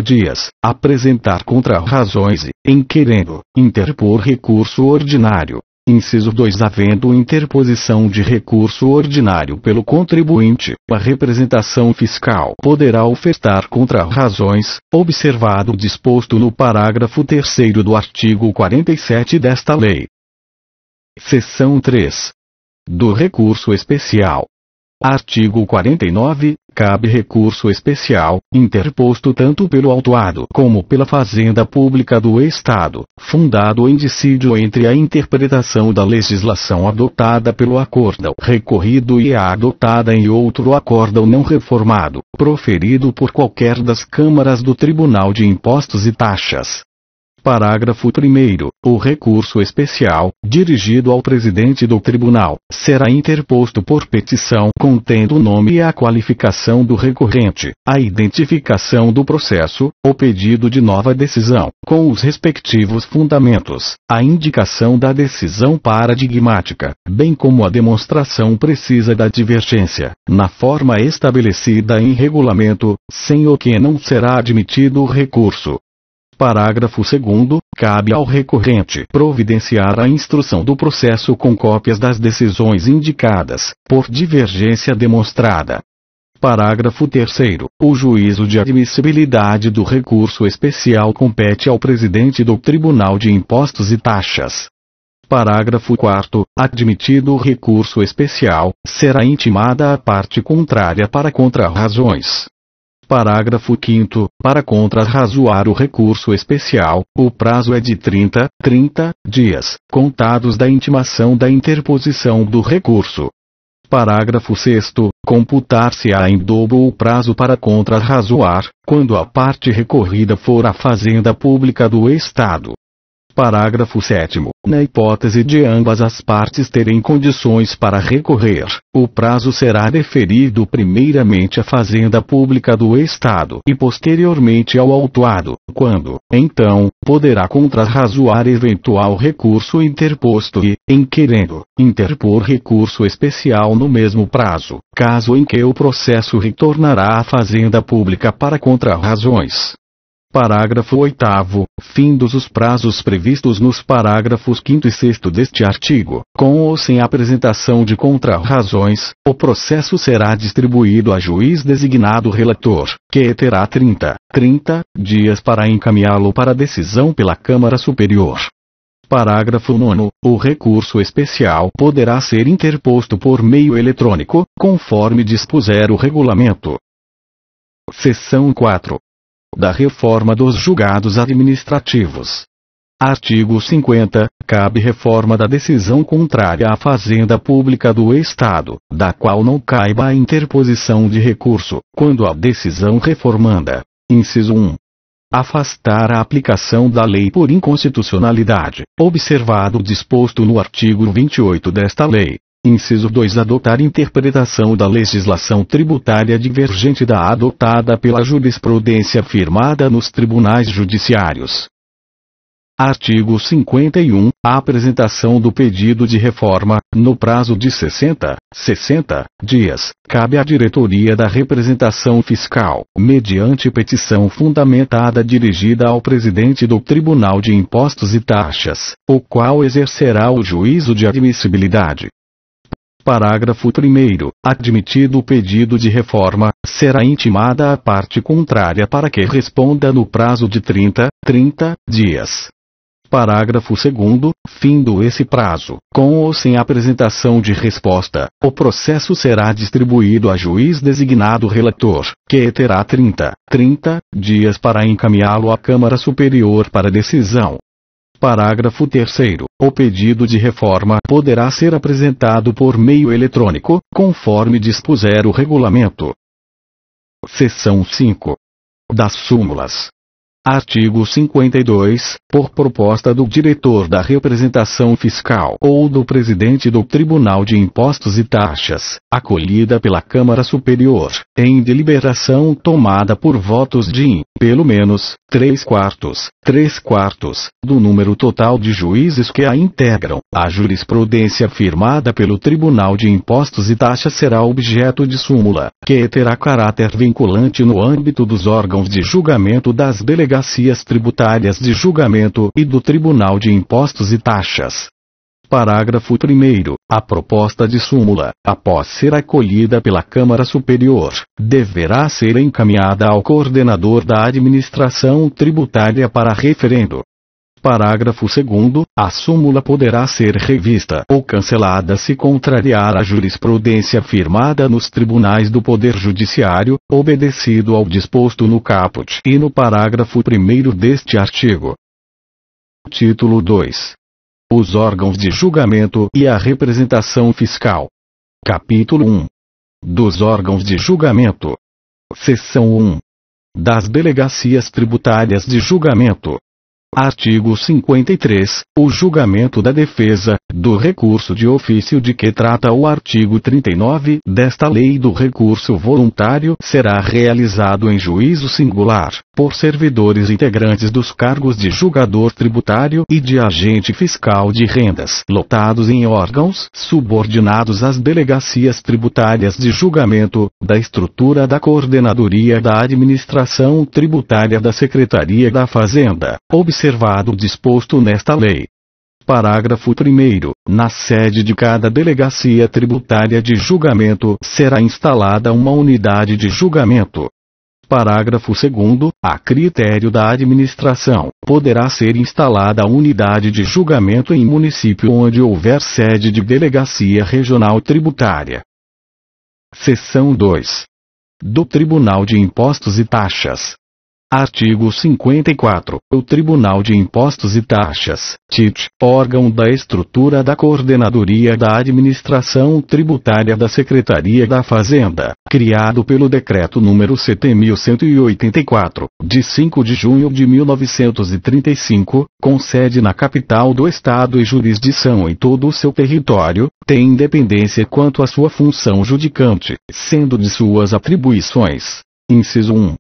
dias, apresentar contrarrazões e, em querendo, interpor recurso ordinário. Inciso 2. Havendo interposição de recurso ordinário pelo contribuinte, a representação fiscal poderá ofertar contrarrazões, observado o disposto no parágrafo 3º do artigo 47 desta lei. Seção 3. Do recurso especial. Artigo 49. Cabe recurso especial, interposto tanto pelo autuado como pela Fazenda Pública do Estado, fundado em dissídio entre a interpretação da legislação adotada pelo acórdão recorrido e a adotada em outro acórdão não reformado, proferido por qualquer das câmaras do Tribunal de Impostos e Taxas. Parágrafo 1º. O recurso especial, dirigido ao presidente do tribunal, será interposto por petição contendo o nome e a qualificação do recorrente, a identificação do processo, o pedido de nova decisão, com os respectivos fundamentos, a indicação da decisão paradigmática, bem como a demonstração precisa da divergência, na forma estabelecida em regulamento, sem o que não será admitido o recurso. Parágrafo 2º. Cabe ao recorrente providenciar a instrução do processo com cópias das decisões indicadas, por divergência demonstrada. Parágrafo 3º. O juízo de admissibilidade do recurso especial compete ao presidente do Tribunal de Impostos e Taxas. Parágrafo 4º. Admitido o recurso especial, será intimada a parte contrária para contrarrazões. Parágrafo 5º. Para contrarrazoar o recurso especial, o prazo é de 30 dias, contados da intimação da interposição do recurso. Parágrafo 6º. Computar-se-á em dobro o prazo para contrarrazoar, quando a parte recorrida for a Fazenda Pública do Estado. Parágrafo 7º. Na hipótese de ambas as partes terem condições para recorrer, o prazo será deferido primeiramente à Fazenda Pública do Estado e posteriormente ao autuado, quando, então, poderá contrarrazoar eventual recurso interposto e, em querendo, interpor recurso especial no mesmo prazo, caso em que o processo retornará à Fazenda Pública para contrarrazões. Parágrafo 8º. Findos os prazos previstos nos parágrafos 5º e 6º deste artigo, com ou sem apresentação de contrarrazões, o processo será distribuído a juiz designado relator, que terá 30 dias para encaminhá-lo para decisão pela Câmara Superior. Parágrafo 9º. O recurso especial poderá ser interposto por meio eletrônico, conforme dispuser o regulamento. Seção 4. Da reforma dos julgados administrativos. Artigo 50. Cabe reforma da decisão contrária à Fazenda Pública do Estado, da qual não caiba a interposição de recurso, quando a decisão reformanda. Inciso 1. Afastar a aplicação da lei por inconstitucionalidade, observado o disposto no artigo 28 desta lei. Inciso 2. Adotar interpretação da legislação tributária divergente da adotada pela jurisprudência firmada nos tribunais judiciários. Artigo 51. A apresentação do pedido de reforma, no prazo de 60 dias, cabe à diretoria da representação fiscal, mediante petição fundamentada dirigida ao presidente do Tribunal de Impostos e Taxas, o qual exercerá o juízo de admissibilidade. Parágrafo 1º. Admitido o pedido de reforma, será intimada a parte contrária para que responda no prazo de 30 dias. Parágrafo 2º. Findo esse prazo, com ou sem apresentação de resposta, o processo será distribuído a juiz designado relator, que terá 30 dias para encaminhá-lo à Câmara Superior para decisão. Parágrafo 3º. O pedido de reforma poderá ser apresentado por meio eletrônico, conforme dispuser o regulamento. Seção 5. Das súmulas. Artigo 52. Por proposta do diretor da representação fiscal ou do presidente do Tribunal de Impostos e Taxas, acolhida pela Câmara Superior, em deliberação tomada por votos de, pelo menos, 3/4 do número total de juízes que a integram, a jurisprudência firmada pelo Tribunal de Impostos e Taxas será objeto de súmula, que terá caráter vinculante no âmbito dos órgãos de julgamento das delegacias tributárias de julgamento e do Tribunal de Impostos e Taxas. Parágrafo 1º. A proposta de súmula, após ser acolhida pela Câmara Superior, deverá ser encaminhada ao coordenador da administração tributária para referendo. Parágrafo 2º. A súmula poderá ser revista ou cancelada se contrariar a jurisprudência firmada nos tribunais do Poder Judiciário, obedecido ao disposto no caput e no parágrafo 1º deste artigo. Título 2. Os órgãos de julgamento e a representação fiscal. Capítulo 1. Dos órgãos de julgamento. Seção 1. Das delegacias tributárias de julgamento. Artigo 53. O julgamento da defesa, do recurso de ofício de que trata o artigo 39 desta lei do recurso voluntário será realizado em juízo singular, por servidores integrantes dos cargos de julgador tributário e de agente fiscal de rendas, lotados em órgãos subordinados às delegacias tributárias de julgamento, da estrutura da Coordenadoria da Administração Tributária da Secretaria da Fazenda, observado o disposto nesta lei. Parágrafo 1º. Na sede de cada delegacia tributária de julgamento será instalada uma unidade de julgamento. Parágrafo 2º. A critério da administração, poderá ser instalada a unidade de julgamento em município onde houver sede de delegacia regional tributária. Seção 2. Do Tribunal de Impostos e Taxas. Artigo 54. O Tribunal de Impostos e Taxas, TIT, órgão da estrutura da Coordenadoria da Administração Tributária da Secretaria da Fazenda, criado pelo Decreto nº 7.184, de 5 de junho de 1935, com sede na capital do Estado e jurisdição em todo o seu território, tem independência quanto à sua função judicante, sendo de suas atribuições: inciso 1.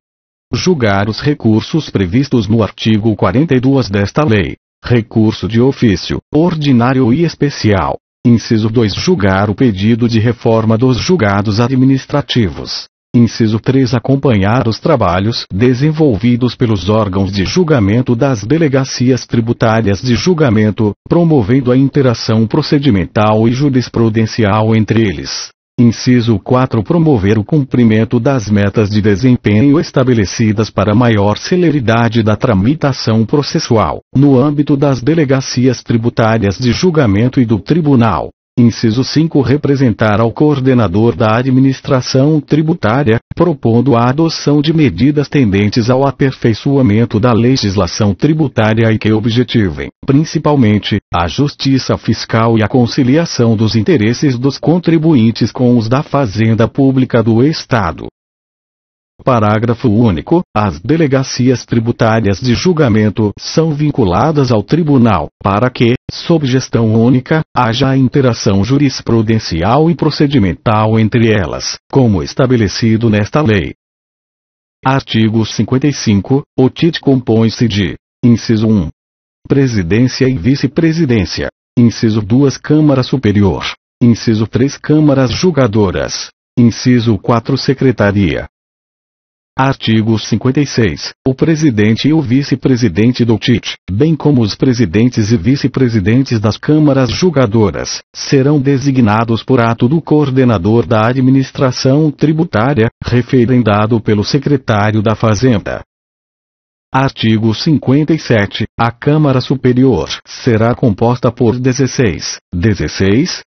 Julgar os recursos previstos no artigo 42 desta lei. Recurso de ofício, ordinário e especial. Inciso 2. Julgar o pedido de reforma dos julgados administrativos. Inciso 3. Acompanhar os trabalhos desenvolvidos pelos órgãos de julgamento das delegacias tributárias de julgamento, promovendo a interação procedimental e jurisprudencial entre eles. Inciso 4. Promover o cumprimento das metas de desempenho estabelecidas para maior celeridade da tramitação processual, no âmbito das delegacias tributárias de julgamento e do tribunal. Inciso 5. Representar ao coordenador da administração tributária, propondo a adoção de medidas tendentes ao aperfeiçoamento da legislação tributária e que objetivem, principalmente, a justiça fiscal e a conciliação dos interesses dos contribuintes com os da Fazenda Pública do Estado. Parágrafo único. As delegacias tributárias de julgamento são vinculadas ao tribunal, para que, sob gestão única, haja a interação jurisprudencial e procedimental entre elas, como estabelecido nesta lei. Artigo 55. O TIT compõe-se de: inciso 1. Presidência e vice-presidência. Inciso 2. Câmara Superior. Inciso 3. Câmaras julgadoras. Inciso 4. Secretaria. Artigo 56. O presidente e o vice-presidente do TIT, bem como os presidentes e vice-presidentes das câmaras julgadoras, serão designados por ato do coordenador da administração tributária, referendado pelo secretário da Fazenda. Artigo 57. A Câmara Superior será composta por 16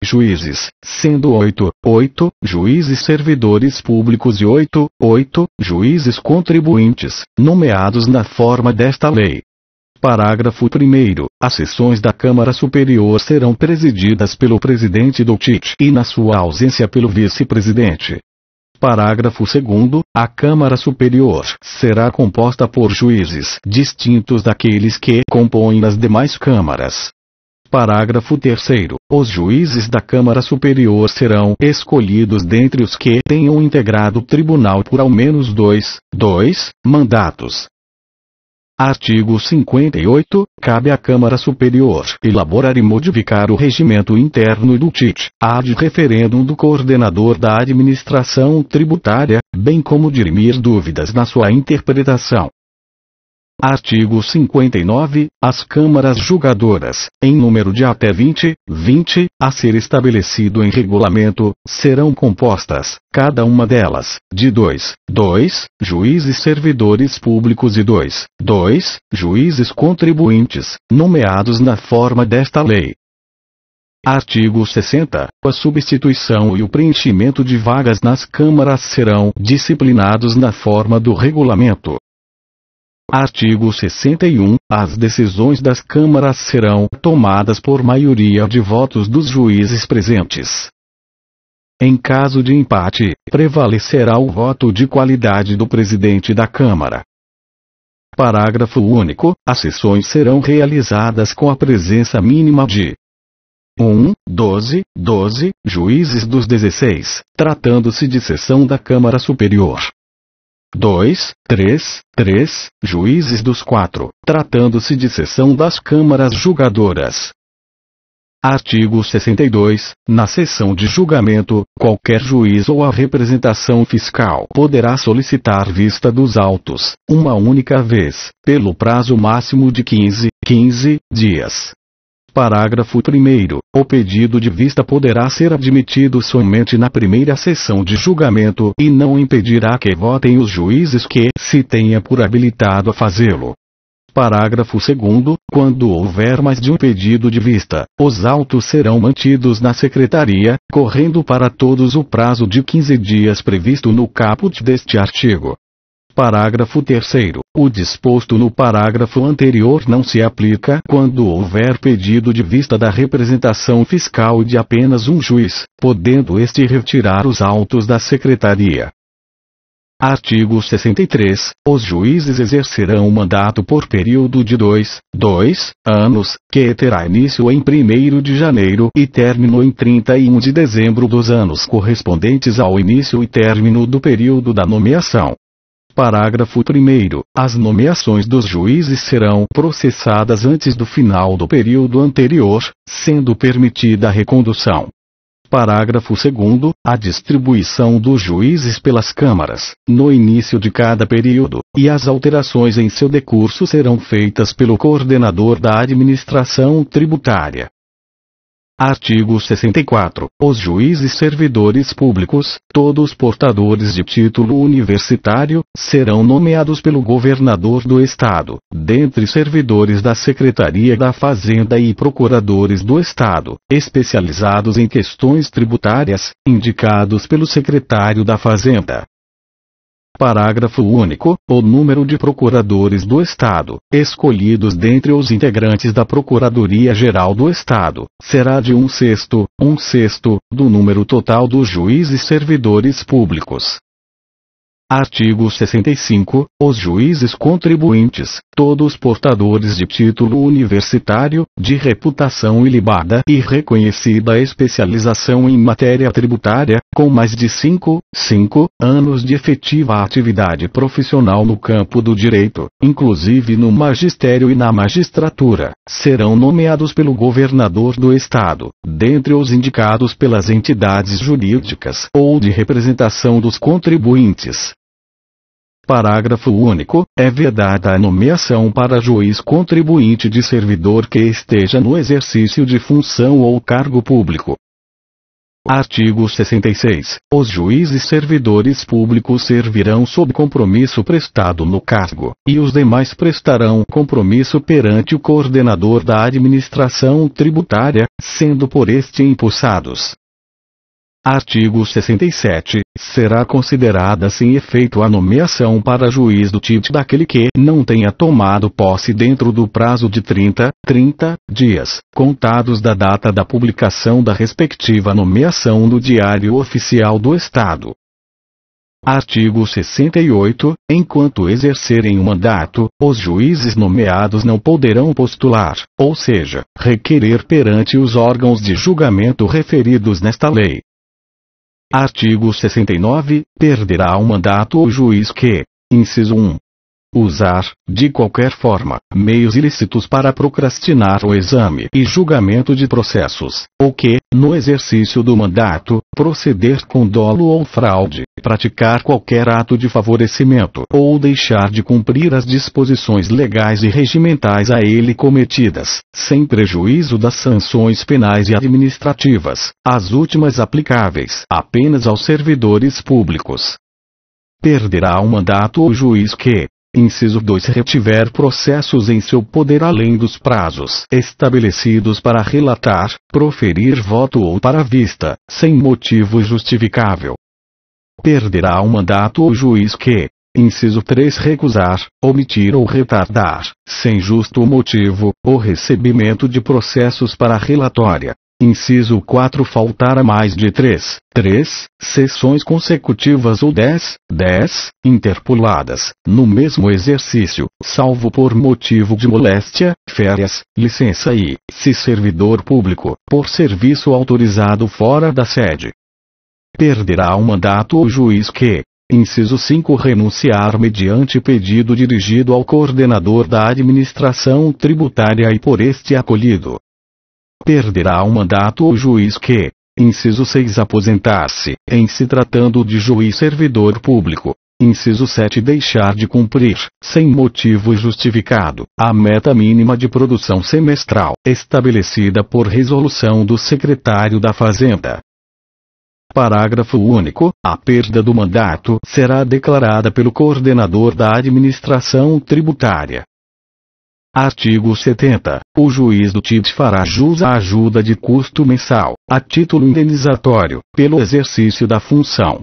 juízes, sendo 8 juízes servidores públicos e 8 juízes contribuintes, nomeados na forma desta lei. Parágrafo 1º. As sessões da Câmara Superior serão presididas pelo presidente do TIT e, na sua ausência, pelo vice-presidente. Parágrafo 2º. A Câmara Superior será composta por juízes distintos daqueles que compõem as demais câmaras. Parágrafo 3º. Os juízes da Câmara Superior serão escolhidos dentre os que tenham integrado o tribunal por ao menos dois mandatos. Artigo 58. Cabe à Câmara Superior elaborar e modificar o regimento interno do TIT, ad referendum do coordenador da administração tributária, bem como dirimir dúvidas na sua interpretação. Artigo 59. As câmaras julgadoras, em número de até 20, a ser estabelecido em regulamento, serão compostas, cada uma delas, de 2 juízes servidores públicos e 2 juízes contribuintes, nomeados na forma desta lei. Artigo 60. A substituição e o preenchimento de vagas nas câmaras serão disciplinados na forma do regulamento. Artigo 61. As decisões das câmaras serão tomadas por maioria de votos dos juízes presentes. Em caso de empate, prevalecerá o voto de qualidade do presidente da Câmara. Parágrafo único. As sessões serão realizadas com a presença mínima de 12 juízes dos 16, tratando-se de sessão da Câmara Superior. 3 juízes dos 4, tratando-se de sessão das câmaras julgadoras. Artigo 62. Na sessão de julgamento, qualquer juiz ou a representação fiscal poderá solicitar vista dos autos, uma única vez, pelo prazo máximo de 15 dias. Parágrafo 1º. O pedido de vista poderá ser admitido somente na primeira sessão de julgamento e não impedirá que votem os juízes que se tenha por habilitado a fazê-lo. Parágrafo 2º. Quando houver mais de um pedido de vista, os autos serão mantidos na secretaria, correndo para todos o prazo de 15 dias previsto no caput deste artigo. Parágrafo 3º. O disposto no parágrafo anterior não se aplica quando houver pedido de vista da representação fiscal de apenas um juiz, podendo este retirar os autos da secretaria. Artigo 63. Os juízes exercerão o mandato por período de 2 anos, que terá início em 1º de janeiro e término em 31 de dezembro dos anos correspondentes ao início e término do período da nomeação. Parágrafo 1º. As nomeações dos juízes serão processadas antes do final do período anterior, sendo permitida a recondução. Parágrafo 2º. A distribuição dos juízes pelas câmaras, no início de cada período, e as alterações em seu decurso serão feitas pelo coordenador da administração tributária. Artigo 64. Os juízes servidores públicos, todos portadores de título universitário, serão nomeados pelo governador do Estado, dentre servidores da Secretaria da Fazenda e procuradores do Estado, especializados em questões tributárias, indicados pelo secretário da Fazenda. Parágrafo único. O número de procuradores do Estado, escolhidos dentre os integrantes da Procuradoria-Geral do Estado, será de 1/6 do número total dos juízes servidores públicos. Artigo 65. Os juízes contribuintes, todos portadores de título universitário, de reputação ilibada e reconhecida especialização em matéria tributária, com mais de 5 anos de efetiva atividade profissional no campo do direito, inclusive no magistério e na magistratura, serão nomeados pelo governador do Estado, dentre os indicados pelas entidades jurídicas ou de representação dos contribuintes. Parágrafo único. É vedada a nomeação para juiz contribuinte de servidor que esteja no exercício de função ou cargo público. Artigo 66. Os juízes servidores públicos servirão sob compromisso prestado no cargo, e os demais prestarão compromisso perante o coordenador da administração tributária, sendo por este empossados. Artigo 67. Será considerada sem efeito a nomeação para juiz do TIT daquele que não tenha tomado posse dentro do prazo de 30 dias, contados da data da publicação da respectiva nomeação no Diário Oficial do Estado. Artigo 68. Enquanto exercerem o mandato, os juízes nomeados não poderão postular, ou seja, requerer perante os órgãos de julgamento referidos nesta lei. Artigo 69. Perderá o mandato o juiz que, inciso 1. Usar, de qualquer forma, meios ilícitos para procrastinar o exame e julgamento de processos, ou que, no exercício do mandato, proceder com dolo ou fraude, praticar qualquer ato de favorecimento ou deixar de cumprir as disposições legais e regimentais a ele cometidas, sem prejuízo das sanções penais e administrativas, as últimas aplicáveis apenas aos servidores públicos. Perderá o mandato o juiz que, inciso 2. Retiver processos em seu poder além dos prazos estabelecidos para relatar, proferir voto ou para vista, sem motivo justificável. Perderá o mandato o juiz que, inciso 3. Recusar, omitir ou retardar, sem justo motivo, o recebimento de processos para relatória. Inciso 4. Faltar a mais de 3 sessões consecutivas ou 10 interpoladas, no mesmo exercício, salvo por motivo de moléstia, férias, licença e, se servidor público, por serviço autorizado fora da sede. Perderá o mandato o juiz que, inciso 5. Renunciar mediante pedido dirigido ao coordenador da administração tributária e por este acolhido. Perderá o mandato o juiz que, inciso 6. Aposentar-se, em se tratando de juiz servidor público. Inciso 7. Deixar de cumprir, sem motivo justificado, a meta mínima de produção semestral, estabelecida por resolução do secretário da Fazenda. Parágrafo único. A perda do mandato será declarada pelo coordenador da administração tributária. Artigo 70. O juiz do TIT fará jus à ajuda de custo mensal, a título indenizatório, pelo exercício da função.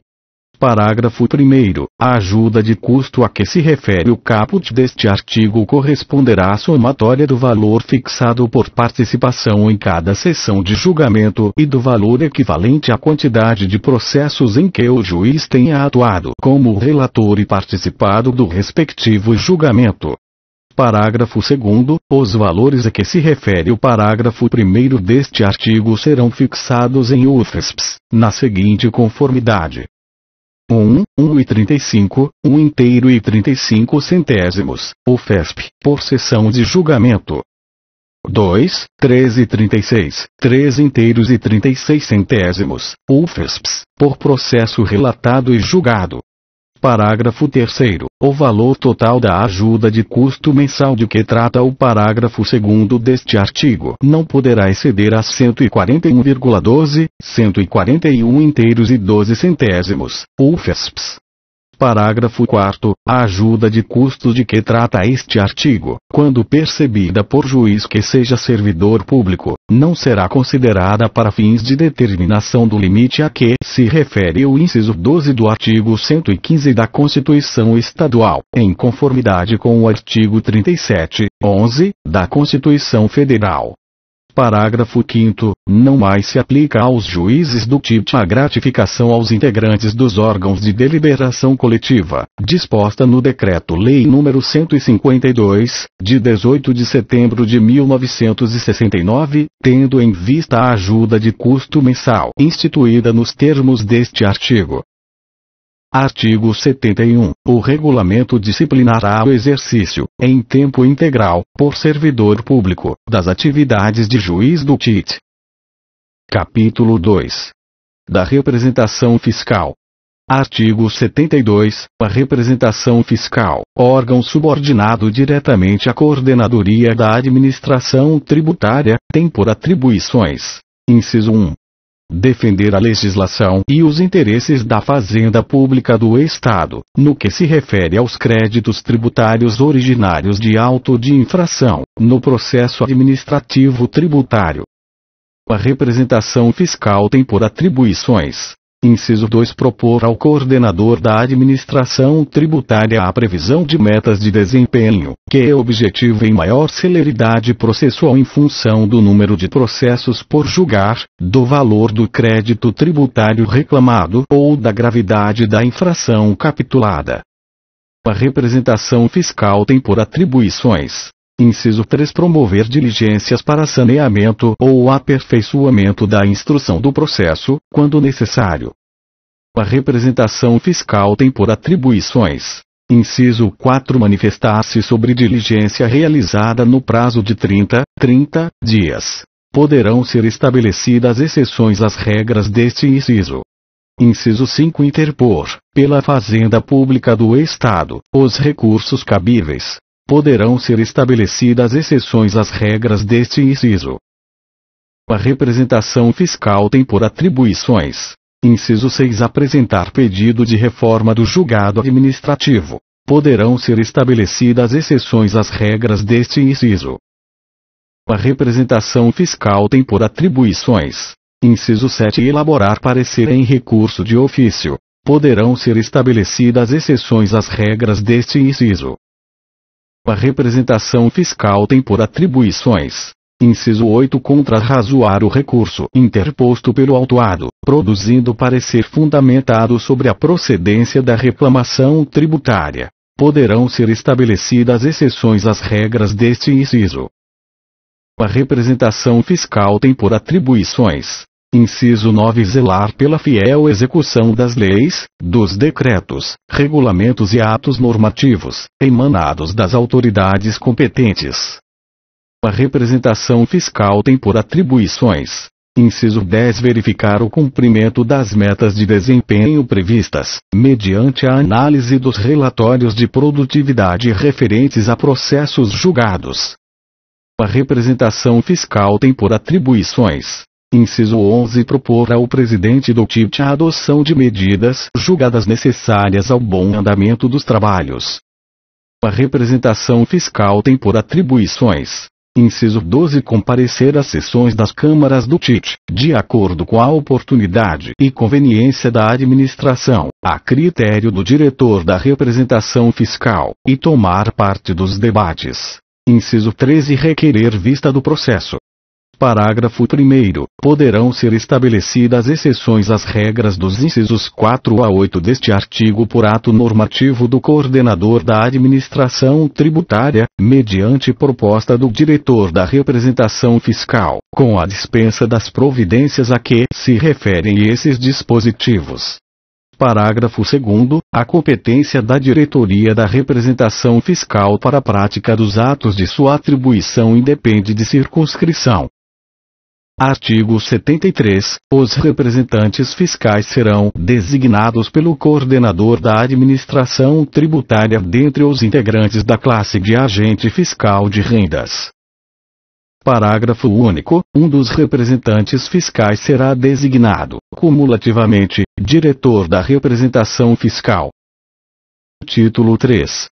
Parágrafo 1º. A ajuda de custo a que se refere o caput deste artigo corresponderá à somatória do valor fixado por participação em cada sessão de julgamento e do valor equivalente à quantidade de processos em que o juiz tenha atuado como relator e participado do respectivo julgamento. Parágrafo 2º. Os valores a que se refere o parágrafo 1º deste artigo serão fixados em UFESPs, na seguinte conformidade: 1, 1,35, 1 inteiro e 35 centésimos, UFESP, por sessão de julgamento. 2, 13,36, 3 inteiros e 36 centésimos, UFESPs, por processo relatado e julgado. Parágrafo 3º. O valor total da ajuda de custo mensal de que trata o parágrafo 2º deste artigo não poderá exceder a 141,12, 141 inteiros e 12 centésimos, UFESPs. Parágrafo 4º. A ajuda de custo de que trata este artigo, quando percebida por juiz que seja servidor público, não será considerada para fins de determinação do limite a que se refere o inciso 12 do artigo 115 da Constituição Estadual, em conformidade com o artigo 37(11) da Constituição Federal. Parágrafo 5º. Não mais se aplica aos juízes do TIT a gratificação aos integrantes dos órgãos de deliberação coletiva, disposta no Decreto-Lei nº 152, de 18 de setembro de 1969, tendo em vista a ajuda de custo mensal instituída nos termos deste artigo. Artigo 71. O regulamento disciplinará o exercício, em tempo integral, por servidor público, das atividades de juiz do TIT. Capítulo 2. Da representação fiscal. Artigo 72. A representação fiscal, órgão subordinado diretamente à coordenadoria da administração tributária, tem por atribuições: inciso 1. Defender a legislação e os interesses da Fazenda Pública do Estado, no que se refere aos créditos tributários originários de auto de infração, no processo administrativo tributário. A representação fiscal tem por atribuições: Inciso 2. Propor ao coordenador da administração tributária a previsão de metas de desempenho, que objetivem maior celeridade processual em função do número de processos por julgar, do valor do crédito tributário reclamado ou da gravidade da infração capitulada. A representação fiscal tem por atribuições: inciso 3. Promover diligências para saneamento ou aperfeiçoamento da instrução do processo, quando necessário. A representação fiscal tem por atribuições: inciso 4. Manifestar-se sobre diligência realizada no prazo de 30 dias. Poderão ser estabelecidas exceções às regras deste inciso. Inciso 5. Interpor, pela Fazenda Pública do Estado, os recursos cabíveis. Poderão ser estabelecidas exceções às regras deste inciso. A representação fiscal tem por atribuições: inciso 6. Apresentar pedido de reforma do julgado administrativo. Poderão ser estabelecidas exceções às regras deste inciso. A representação fiscal tem por atribuições: inciso 7. Elaborar parecer em recurso de ofício. Poderão ser estabelecidas exceções às regras deste inciso. A representação fiscal tem por atribuições: inciso 8. Contrarrazoar o recurso interposto pelo autuado, produzindo parecer fundamentado sobre a procedência da reclamação tributária. Poderão ser estabelecidas exceções às regras deste inciso. A representação fiscal tem por atribuições: inciso 9. Zelar pela fiel execução das leis, dos decretos, regulamentos e atos normativos, emanados das autoridades competentes. A representação fiscal tem por atribuições: inciso 10. Verificar o cumprimento das metas de desempenho previstas, mediante a análise dos relatórios de produtividade referentes a processos julgados. A representação fiscal tem por atribuições: inciso 11. Propor ao presidente do TIT a adoção de medidas julgadas necessárias ao bom andamento dos trabalhos. A representação fiscal tem por atribuições: inciso 12. Comparecer às sessões das câmaras do TIT, de acordo com a oportunidade e conveniência da administração, a critério do diretor da representação fiscal, e tomar parte dos debates. Inciso 13. Requerer vista do processo. Parágrafo 1º. Poderão ser estabelecidas exceções às regras dos incisos 4 a 8 deste artigo por ato normativo do coordenador da administração tributária, mediante proposta do diretor da representação fiscal, com a dispensa das providências a que se referem esses dispositivos. Parágrafo 2º. A competência da diretoria da representação fiscal para a prática dos atos de sua atribuição independe de circunscrição. Artigo 73. Os representantes fiscais serão designados pelo coordenador da administração tributária dentre os integrantes da classe de agente fiscal de rendas. Parágrafo único. Um dos representantes fiscais será designado, cumulativamente, diretor da representação fiscal. Título 3.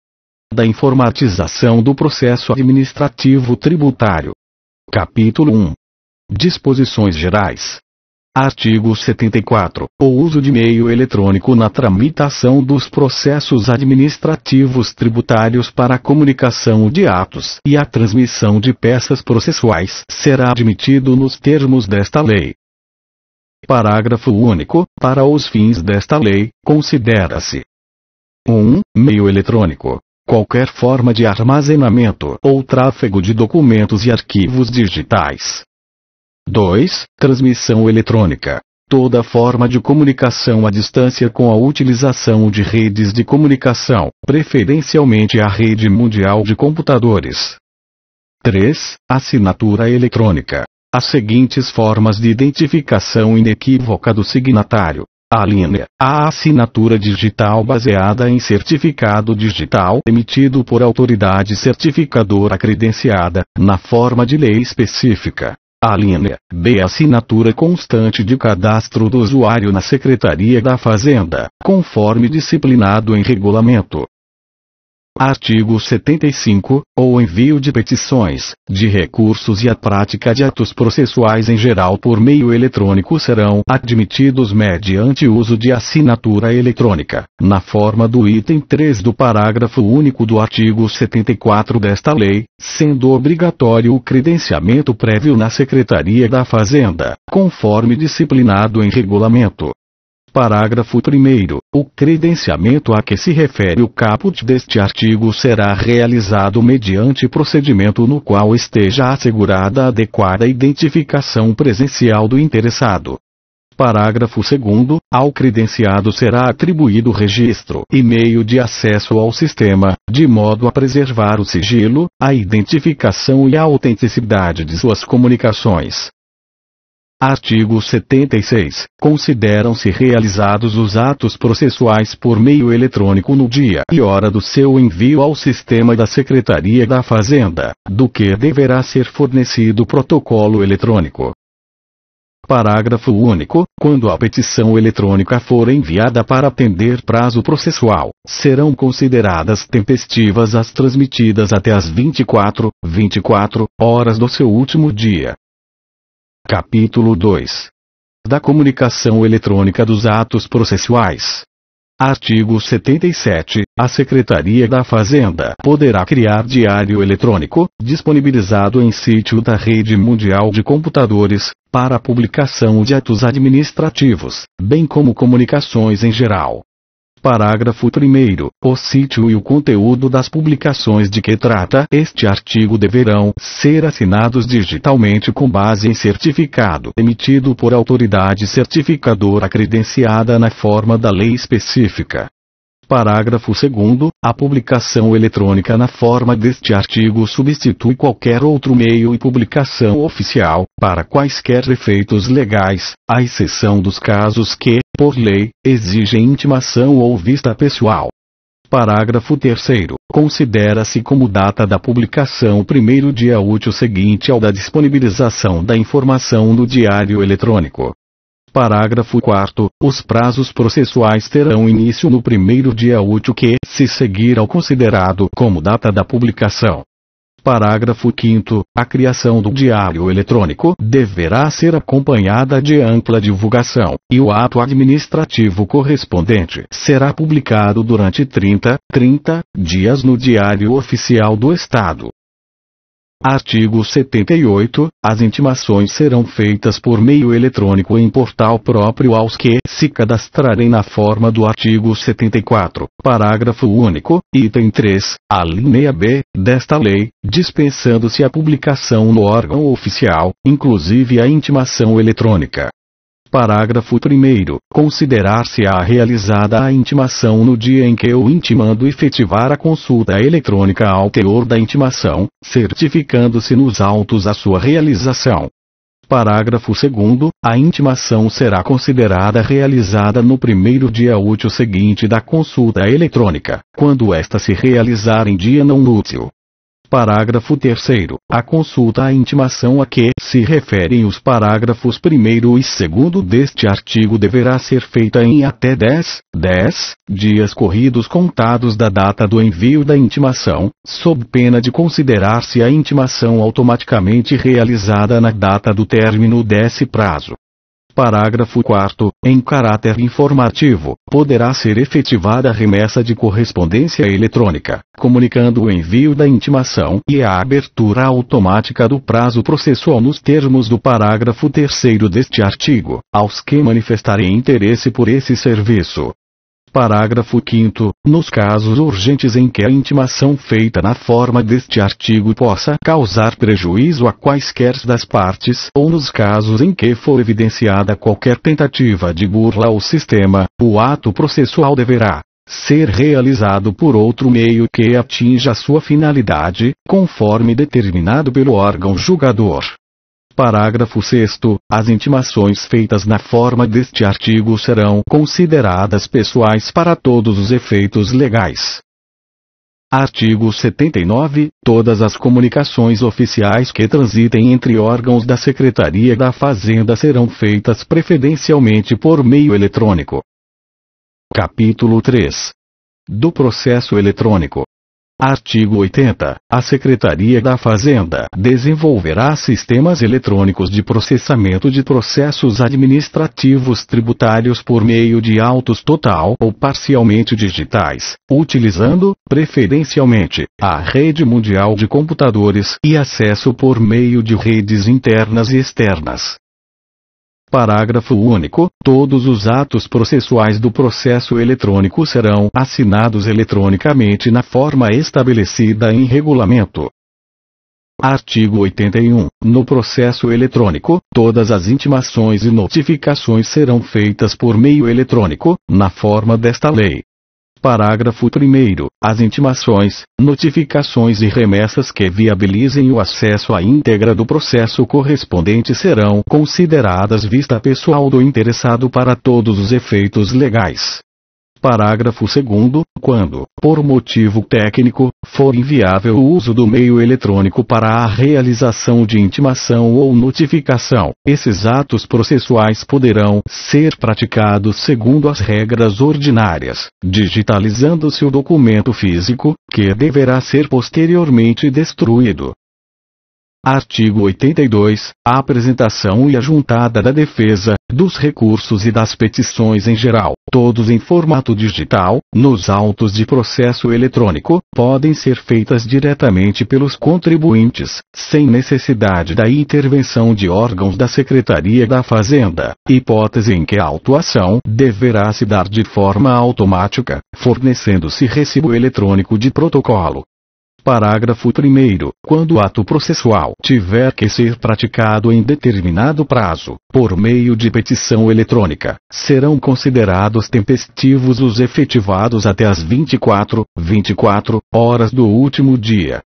Da informatização do processo administrativo tributário. Capítulo 1. Disposições gerais. Artigo 74. O uso de meio eletrônico na tramitação dos processos administrativos tributários para a comunicação de atos e a transmissão de peças processuais será admitido nos termos desta lei. Parágrafo único. Para os fins desta lei, considera-se: 1. Meio eletrônico: qualquer forma de armazenamento ou tráfego de documentos e arquivos digitais. 2. Transmissão eletrônica: toda forma de comunicação à distância com a utilização de redes de comunicação, preferencialmente a rede mundial de computadores. 3. Assinatura eletrônica: as seguintes formas de identificação inequívoca do signatário. Alínea: a assinatura digital baseada em certificado digital emitido por autoridade certificadora credenciada, na forma de lei específica. Alínea B. Assinatura constante de cadastro do usuário na Secretaria da Fazenda, conforme disciplinado em regulamento. Artigo 75. O envio de petições, de recursos e a prática de atos processuais em geral por meio eletrônico serão admitidos mediante uso de assinatura eletrônica, na forma do item 3 do parágrafo único do artigo 74 desta lei, sendo obrigatório o credenciamento prévio na Secretaria da Fazenda, conforme disciplinado em regulamento. Parágrafo 1º. O credenciamento a que se refere o caput deste artigo será realizado mediante procedimento no qual esteja assegurada a adequada identificação presencial do interessado. Parágrafo 2º. Ao credenciado será atribuído registro e meio de acesso ao sistema, de modo a preservar o sigilo, a identificação e a autenticidade de suas comunicações. Artigo 76. Consideram-se realizados os atos processuais por meio eletrônico no dia e hora do seu envio ao sistema da Secretaria da Fazenda, do que deverá ser fornecido protocolo eletrônico. Parágrafo único. Quando a petição eletrônica for enviada para atender prazo processual, serão consideradas tempestivas as transmitidas até as 24 horas do seu último dia. Capítulo 2. Da comunicação eletrônica dos atos processuais. Artigo 77. A Secretaria da Fazenda poderá criar diário eletrônico, disponibilizado em sítio da Rede Mundial de Computadores, para publicação de atos administrativos, bem como comunicações em geral. Parágrafo 1º. O sítio e o conteúdo das publicações de que trata este artigo deverão ser assinados digitalmente com base em certificado emitido por autoridade certificadora credenciada na forma da lei específica. Parágrafo 2º. A publicação eletrônica na forma deste artigo substitui qualquer outro meio e publicação oficial, para quaisquer efeitos legais, à exceção dos casos que, por lei, exigem intimação ou vista pessoal. Parágrafo 3º. Considera-se como data da publicação o primeiro dia útil seguinte ao da disponibilização da informação no diário eletrônico. Parágrafo 4º. Os prazos processuais terão início no primeiro dia útil que se seguir ao considerado como data da publicação. Parágrafo 5º. A criação do diário eletrônico deverá ser acompanhada de ampla divulgação, e o ato administrativo correspondente será publicado durante 30 dias no Diário Oficial do Estado. Artigo 78. As intimações serão feitas por meio eletrônico em portal próprio aos que se cadastrarem na forma do artigo 74, parágrafo único, item 3, alínea B, desta lei, dispensando-se a publicação no órgão oficial, inclusive a intimação eletrônica. Parágrafo 1º. Considerar-se-á realizada a intimação no dia em que o intimando efetivar a consulta eletrônica ao teor da intimação, certificando-se nos autos a sua realização. Parágrafo 2º. A intimação será considerada realizada no primeiro dia útil seguinte da consulta eletrônica, quando esta se realizar em dia não útil. Parágrafo 3º. A consulta à intimação a que se referem os parágrafos 1º e 2º deste artigo deverá ser feita em até 10 dias corridos contados da data do envio da intimação, sob pena de considerar-se a intimação automaticamente realizada na data do término desse prazo. Parágrafo 4º. Em caráter informativo, poderá ser efetivada a remessa de correspondência eletrônica, comunicando o envio da intimação e a abertura automática do prazo processual nos termos do parágrafo 3º deste artigo, aos que manifestarem interesse por esse serviço. Parágrafo 5º. Nos casos urgentes em que a intimação feita na forma deste artigo possa causar prejuízo a quaisquer das partes, ou nos casos em que for evidenciada qualquer tentativa de burla ao sistema, o ato processual deverá ser realizado por outro meio que atinja sua finalidade, conforme determinado pelo órgão julgador. Parágrafo 6º. As intimações feitas na forma deste artigo serão consideradas pessoais para todos os efeitos legais. Artigo 79. Todas as comunicações oficiais que transitem entre órgãos da Secretaria da Fazenda serão feitas preferencialmente por meio eletrônico. Capítulo 3. Do processo eletrônico. Artigo 80. A Secretaria da Fazenda desenvolverá sistemas eletrônicos de processamento de processos administrativos tributários por meio de autos total ou parcialmente digitais, utilizando, preferencialmente, a rede mundial de computadores e acesso por meio de redes internas e externas. Parágrafo único. Todos os atos processuais do processo eletrônico serão assinados eletronicamente na forma estabelecida em regulamento. Artigo 81. No processo eletrônico, todas as intimações e notificações serão feitas por meio eletrônico, na forma desta lei. Parágrafo 1º. As intimações, notificações e remessas que viabilizem o acesso à íntegra do processo correspondente serão consideradas vista pessoal do interessado para todos os efeitos legais. Parágrafo 2º. Quando, por motivo técnico, for inviável o uso do meio eletrônico para a realização de intimação ou notificação, esses atos processuais poderão ser praticados segundo as regras ordinárias, digitalizando-se o documento físico, que deverá ser posteriormente destruído. Artigo 82. A apresentação e a juntada da defesa, dos recursos e das petições em geral, todos em formato digital, nos autos de processo eletrônico, podem ser feitas diretamente pelos contribuintes, sem necessidade da intervenção de órgãos da Secretaria da Fazenda, hipótese em que a autuação deverá se dar de forma automática, fornecendo-se recibo eletrônico de protocolo. Parágrafo 1º. Quando o ato processual tiver que ser praticado em determinado prazo, por meio de petição eletrônica, serão considerados tempestivos os efetivados até as 24 horas do último dia.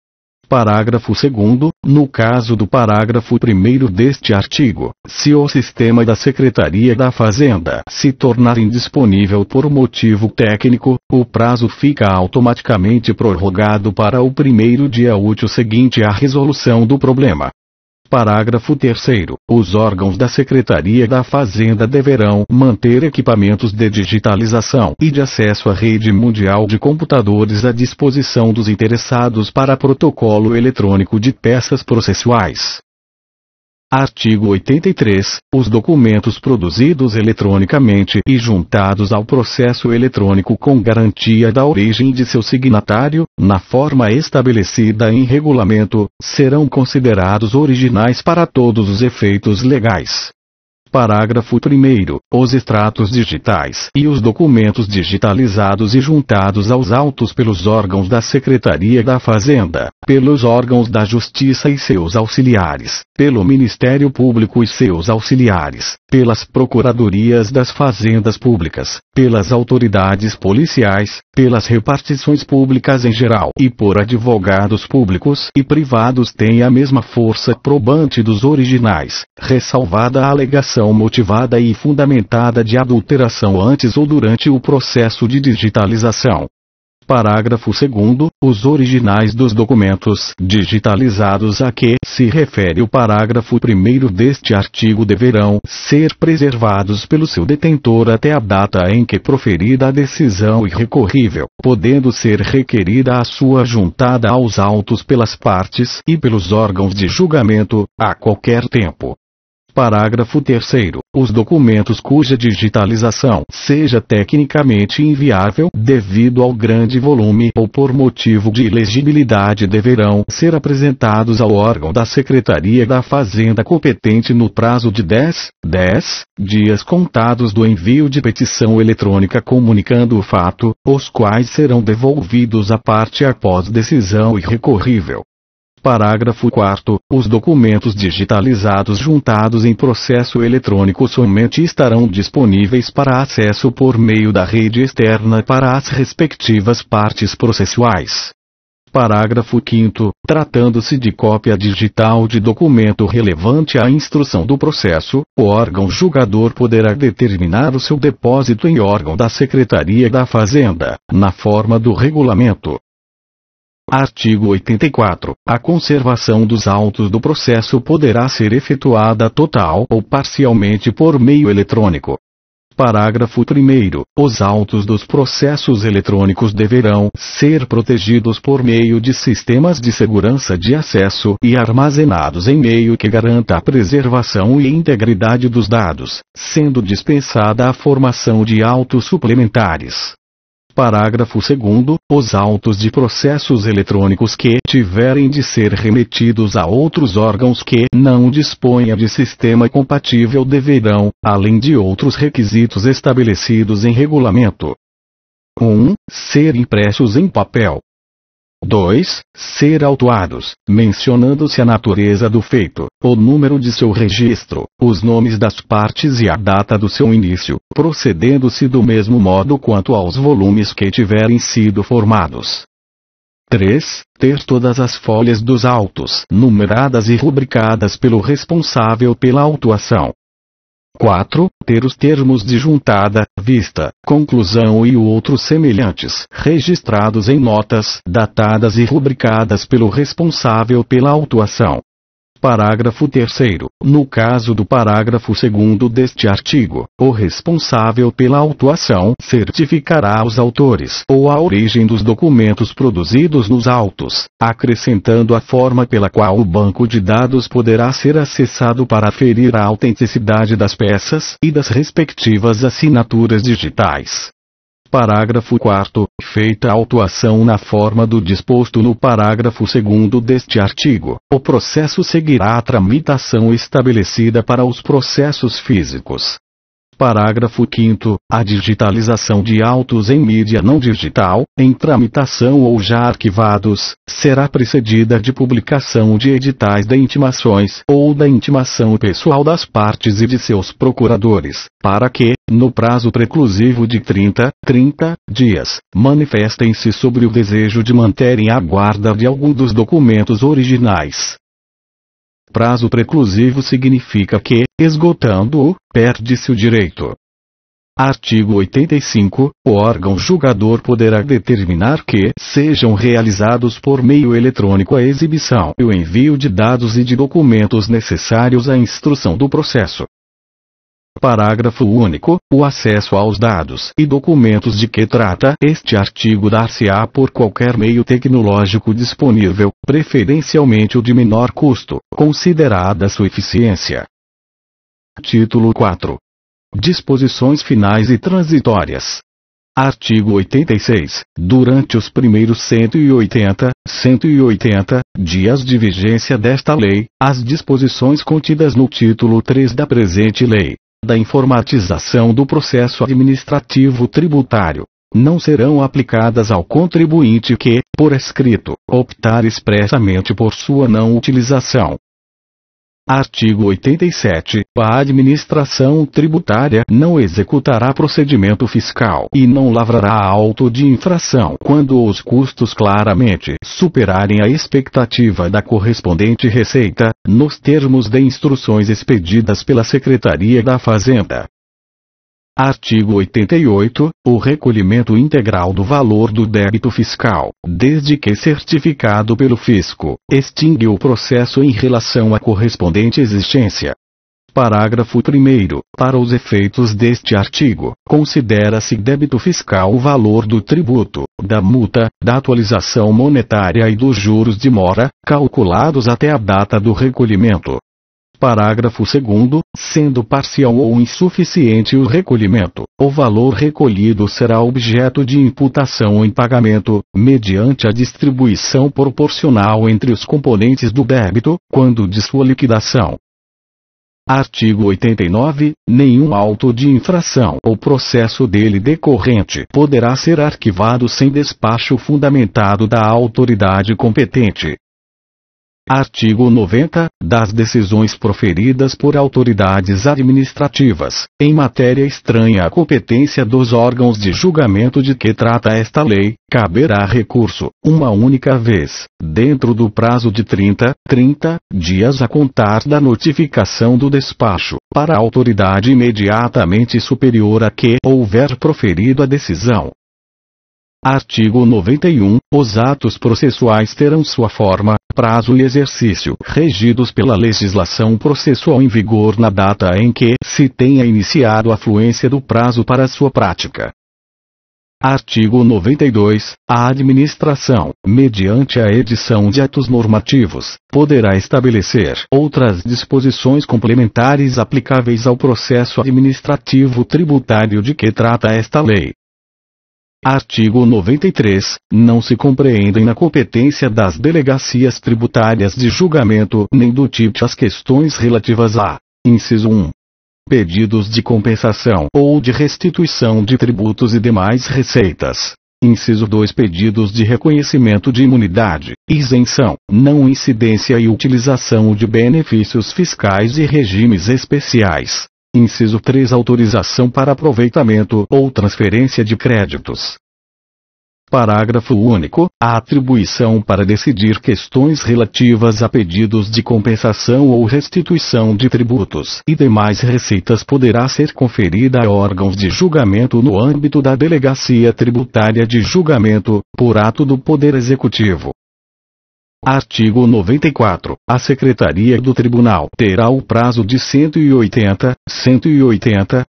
Parágrafo 2º. No caso do parágrafo 1º deste artigo, se o sistema da Secretaria da Fazenda se tornar indisponível por motivo técnico, o prazo fica automaticamente prorrogado para o primeiro dia útil seguinte à resolução do problema. Parágrafo 3º. Os órgãos da Secretaria da Fazenda deverão manter equipamentos de digitalização e de acesso à rede mundial de computadores à disposição dos interessados para protocolo eletrônico de peças processuais. Artigo 83. Os documentos produzidos eletronicamente e juntados ao processo eletrônico com garantia da origem de seu signatário, na forma estabelecida em regulamento, serão considerados originais para todos os efeitos legais. Parágrafo 1º. Os extratos digitais e os documentos digitalizados e juntados aos autos pelos órgãos da Secretaria da Fazenda, pelos órgãos da Justiça e seus auxiliares, pelo Ministério Público e seus auxiliares, pelas Procuradorias das Fazendas Públicas, pelas autoridades policiais, pelas repartições públicas em geral e por advogados públicos e privados têm a mesma força probante dos originais, ressalvada a alegação motivada e fundamentada de adulteração antes ou durante o processo de digitalização. Parágrafo 2º. Os originais dos documentos digitalizados a que se refere o parágrafo 1º deste artigo deverão ser preservados pelo seu detentor até a data em que proferida a decisão irrecorrível, podendo ser requerida a sua juntada aos autos pelas partes e pelos órgãos de julgamento, a qualquer tempo. Parágrafo 3º. Os documentos cuja digitalização seja tecnicamente inviável devido ao grande volume ou por motivo de ilegibilidade deverão ser apresentados ao órgão da Secretaria da Fazenda competente no prazo de 10 dias contados do envio de petição eletrônica comunicando o fato, os quais serão devolvidos à parte após decisão irrecorrível. Parágrafo 4º. Os documentos digitalizados juntados em processo eletrônico somente estarão disponíveis para acesso por meio da rede externa para as respectivas partes processuais. Parágrafo 5º. Tratando-se de cópia digital de documento relevante à instrução do processo, o órgão julgador poderá determinar o seu depósito em órgão da Secretaria da Fazenda, na forma do regulamento. Artigo 84. A conservação dos autos do processo poderá ser efetuada total ou parcialmente por meio eletrônico. Parágrafo 1º. Os autos dos processos eletrônicos deverão ser protegidos por meio de sistemas de segurança de acesso e armazenados em meio que garanta a preservação e integridade dos dados, sendo dispensada a formação de autos suplementares. Parágrafo 2º. Os autos de processos eletrônicos que tiverem de ser remetidos a outros órgãos que não disponha de sistema compatível deverão, além de outros requisitos estabelecidos em regulamento: 1. Ser impressos em papel. 2. Ser autuados, mencionando-se a natureza do feito, o número de seu registro, os nomes das partes e a data do seu início, procedendo-se do mesmo modo quanto aos volumes que tiverem sido formados. 3. Ter todas as folhas dos autos numeradas e rubricadas pelo responsável pela autuação. 4. Ter os termos de juntada, vista, conclusão e outros semelhantes registrados em notas, datadas e rubricadas pelo responsável pela autuação. Parágrafo 3º. No caso do parágrafo 2º deste artigo, o responsável pela autuação certificará os autores ou a origem dos documentos produzidos nos autos, acrescentando a forma pela qual o banco de dados poderá ser acessado para aferir a autenticidade das peças e das respectivas assinaturas digitais. Parágrafo 4º. Feita a autuação na forma do disposto no parágrafo 2º deste artigo, o processo seguirá a tramitação estabelecida para os processos físicos. Parágrafo 5º. A digitalização de autos em mídia não digital, em tramitação ou já arquivados, será precedida de publicação de editais de intimações ou da intimação pessoal das partes e de seus procuradores, para que, no prazo preclusivo de 30 dias, manifestem-se sobre o desejo de manterem a guarda de algum dos documentos originais. Prazo preclusivo significa que, esgotando-o, perde-se o direito. Artigo 85. O órgão julgador poderá determinar que sejam realizados por meio eletrônico a exibição e o envio de dados e de documentos necessários à instrução do processo. Parágrafo único. O acesso aos dados e documentos de que trata este artigo dar-se-á por qualquer meio tecnológico disponível, preferencialmente o de menor custo, considerada sua eficiência. Título 4. Disposições finais e transitórias. Artigo 86. Durante os primeiros 180 dias de vigência desta lei, as disposições contidas no título 3 da presente lei, da informatização do processo administrativo tributário, não serão aplicadas ao contribuinte que, por escrito, optar expressamente por sua não utilização. Artigo 87. A administração tributária não executará procedimento fiscal e não lavrará auto de infração quando os custos claramente superarem a expectativa da correspondente receita, nos termos de instruções expedidas pela Secretaria da Fazenda. Artigo 88. O recolhimento integral do valor do débito fiscal, desde que certificado pelo fisco, extingue o processo em relação à correspondente existência. Parágrafo 1º. Para os efeitos deste artigo, considera-se débito fiscal o valor do tributo, da multa, da atualização monetária e dos juros de mora, calculados até a data do recolhimento. Parágrafo 2º. Sendo parcial ou insuficiente o recolhimento, o valor recolhido será objeto de imputação em pagamento, mediante a distribuição proporcional entre os componentes do débito, quando de sua liquidação. Artigo 89. Nenhum auto de infração ou processo dele decorrente poderá ser arquivado sem despacho fundamentado da autoridade competente. Artigo 90. Das decisões proferidas por autoridades administrativas, em matéria estranha à competência dos órgãos de julgamento de que trata esta lei, caberá recurso, uma única vez, dentro do prazo de 30 dias a contar da notificação do despacho, para a autoridade imediatamente superior a que houver proferido a decisão. Artigo 91. Os atos processuais terão sua forma, prazo e exercício regidos pela legislação processual em vigor na data em que se tenha iniciado a fluência do prazo para sua prática. Artigo 92. A administração, mediante a edição de atos normativos, poderá estabelecer outras disposições complementares aplicáveis ao processo administrativo tributário de que trata esta lei. Artigo 93. Não se compreendem na competência das delegacias tributárias de julgamento nem do TIT as questões relativas a: inciso 1. Pedidos de compensação ou de restituição de tributos e demais receitas. Inciso 2. Pedidos de reconhecimento de imunidade, isenção, não incidência e utilização de benefícios fiscais e regimes especiais. Inciso 3. Autorização para aproveitamento ou transferência de créditos. Parágrafo único. A atribuição para decidir questões relativas a pedidos de compensação ou restituição de tributos e demais receitas poderá ser conferida a órgãos de julgamento no âmbito da Delegacia Tributária de Julgamento, por ato do Poder Executivo. Artigo 94. A Secretaria do Tribunal terá o prazo de 180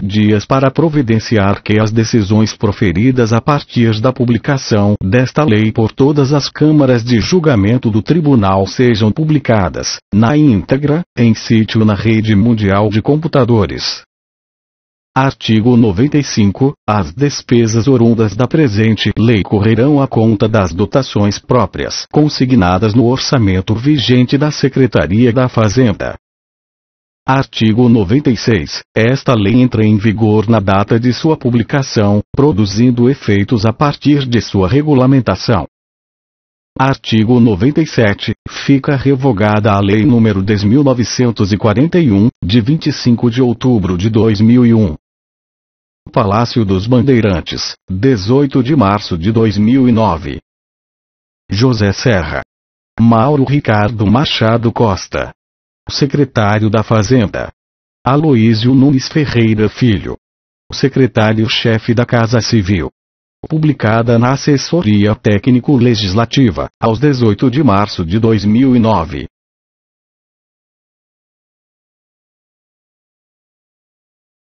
dias para providenciar que as decisões proferidas a partir da publicação desta lei por todas as câmaras de julgamento do Tribunal sejam publicadas, na íntegra, em sítio na rede mundial de computadores. Artigo 95. As despesas oriundas da presente lei correrão à conta das dotações próprias consignadas no orçamento vigente da Secretaria da Fazenda. Artigo 96. Esta lei entra em vigor na data de sua publicação, produzindo efeitos a partir de sua regulamentação. Artigo 97. Fica revogada a Lei nº 10.941, de 25 de outubro de 2001. Palácio dos Bandeirantes, 18 de março de 2009. José Serra. Mauro Ricardo Machado Costa. Secretário da Fazenda. Aloísio Nunes Ferreira Filho. Secretário-chefe da Casa Civil. Publicada na Assessoria Técnico-Legislativa, aos 18 de março de 2009.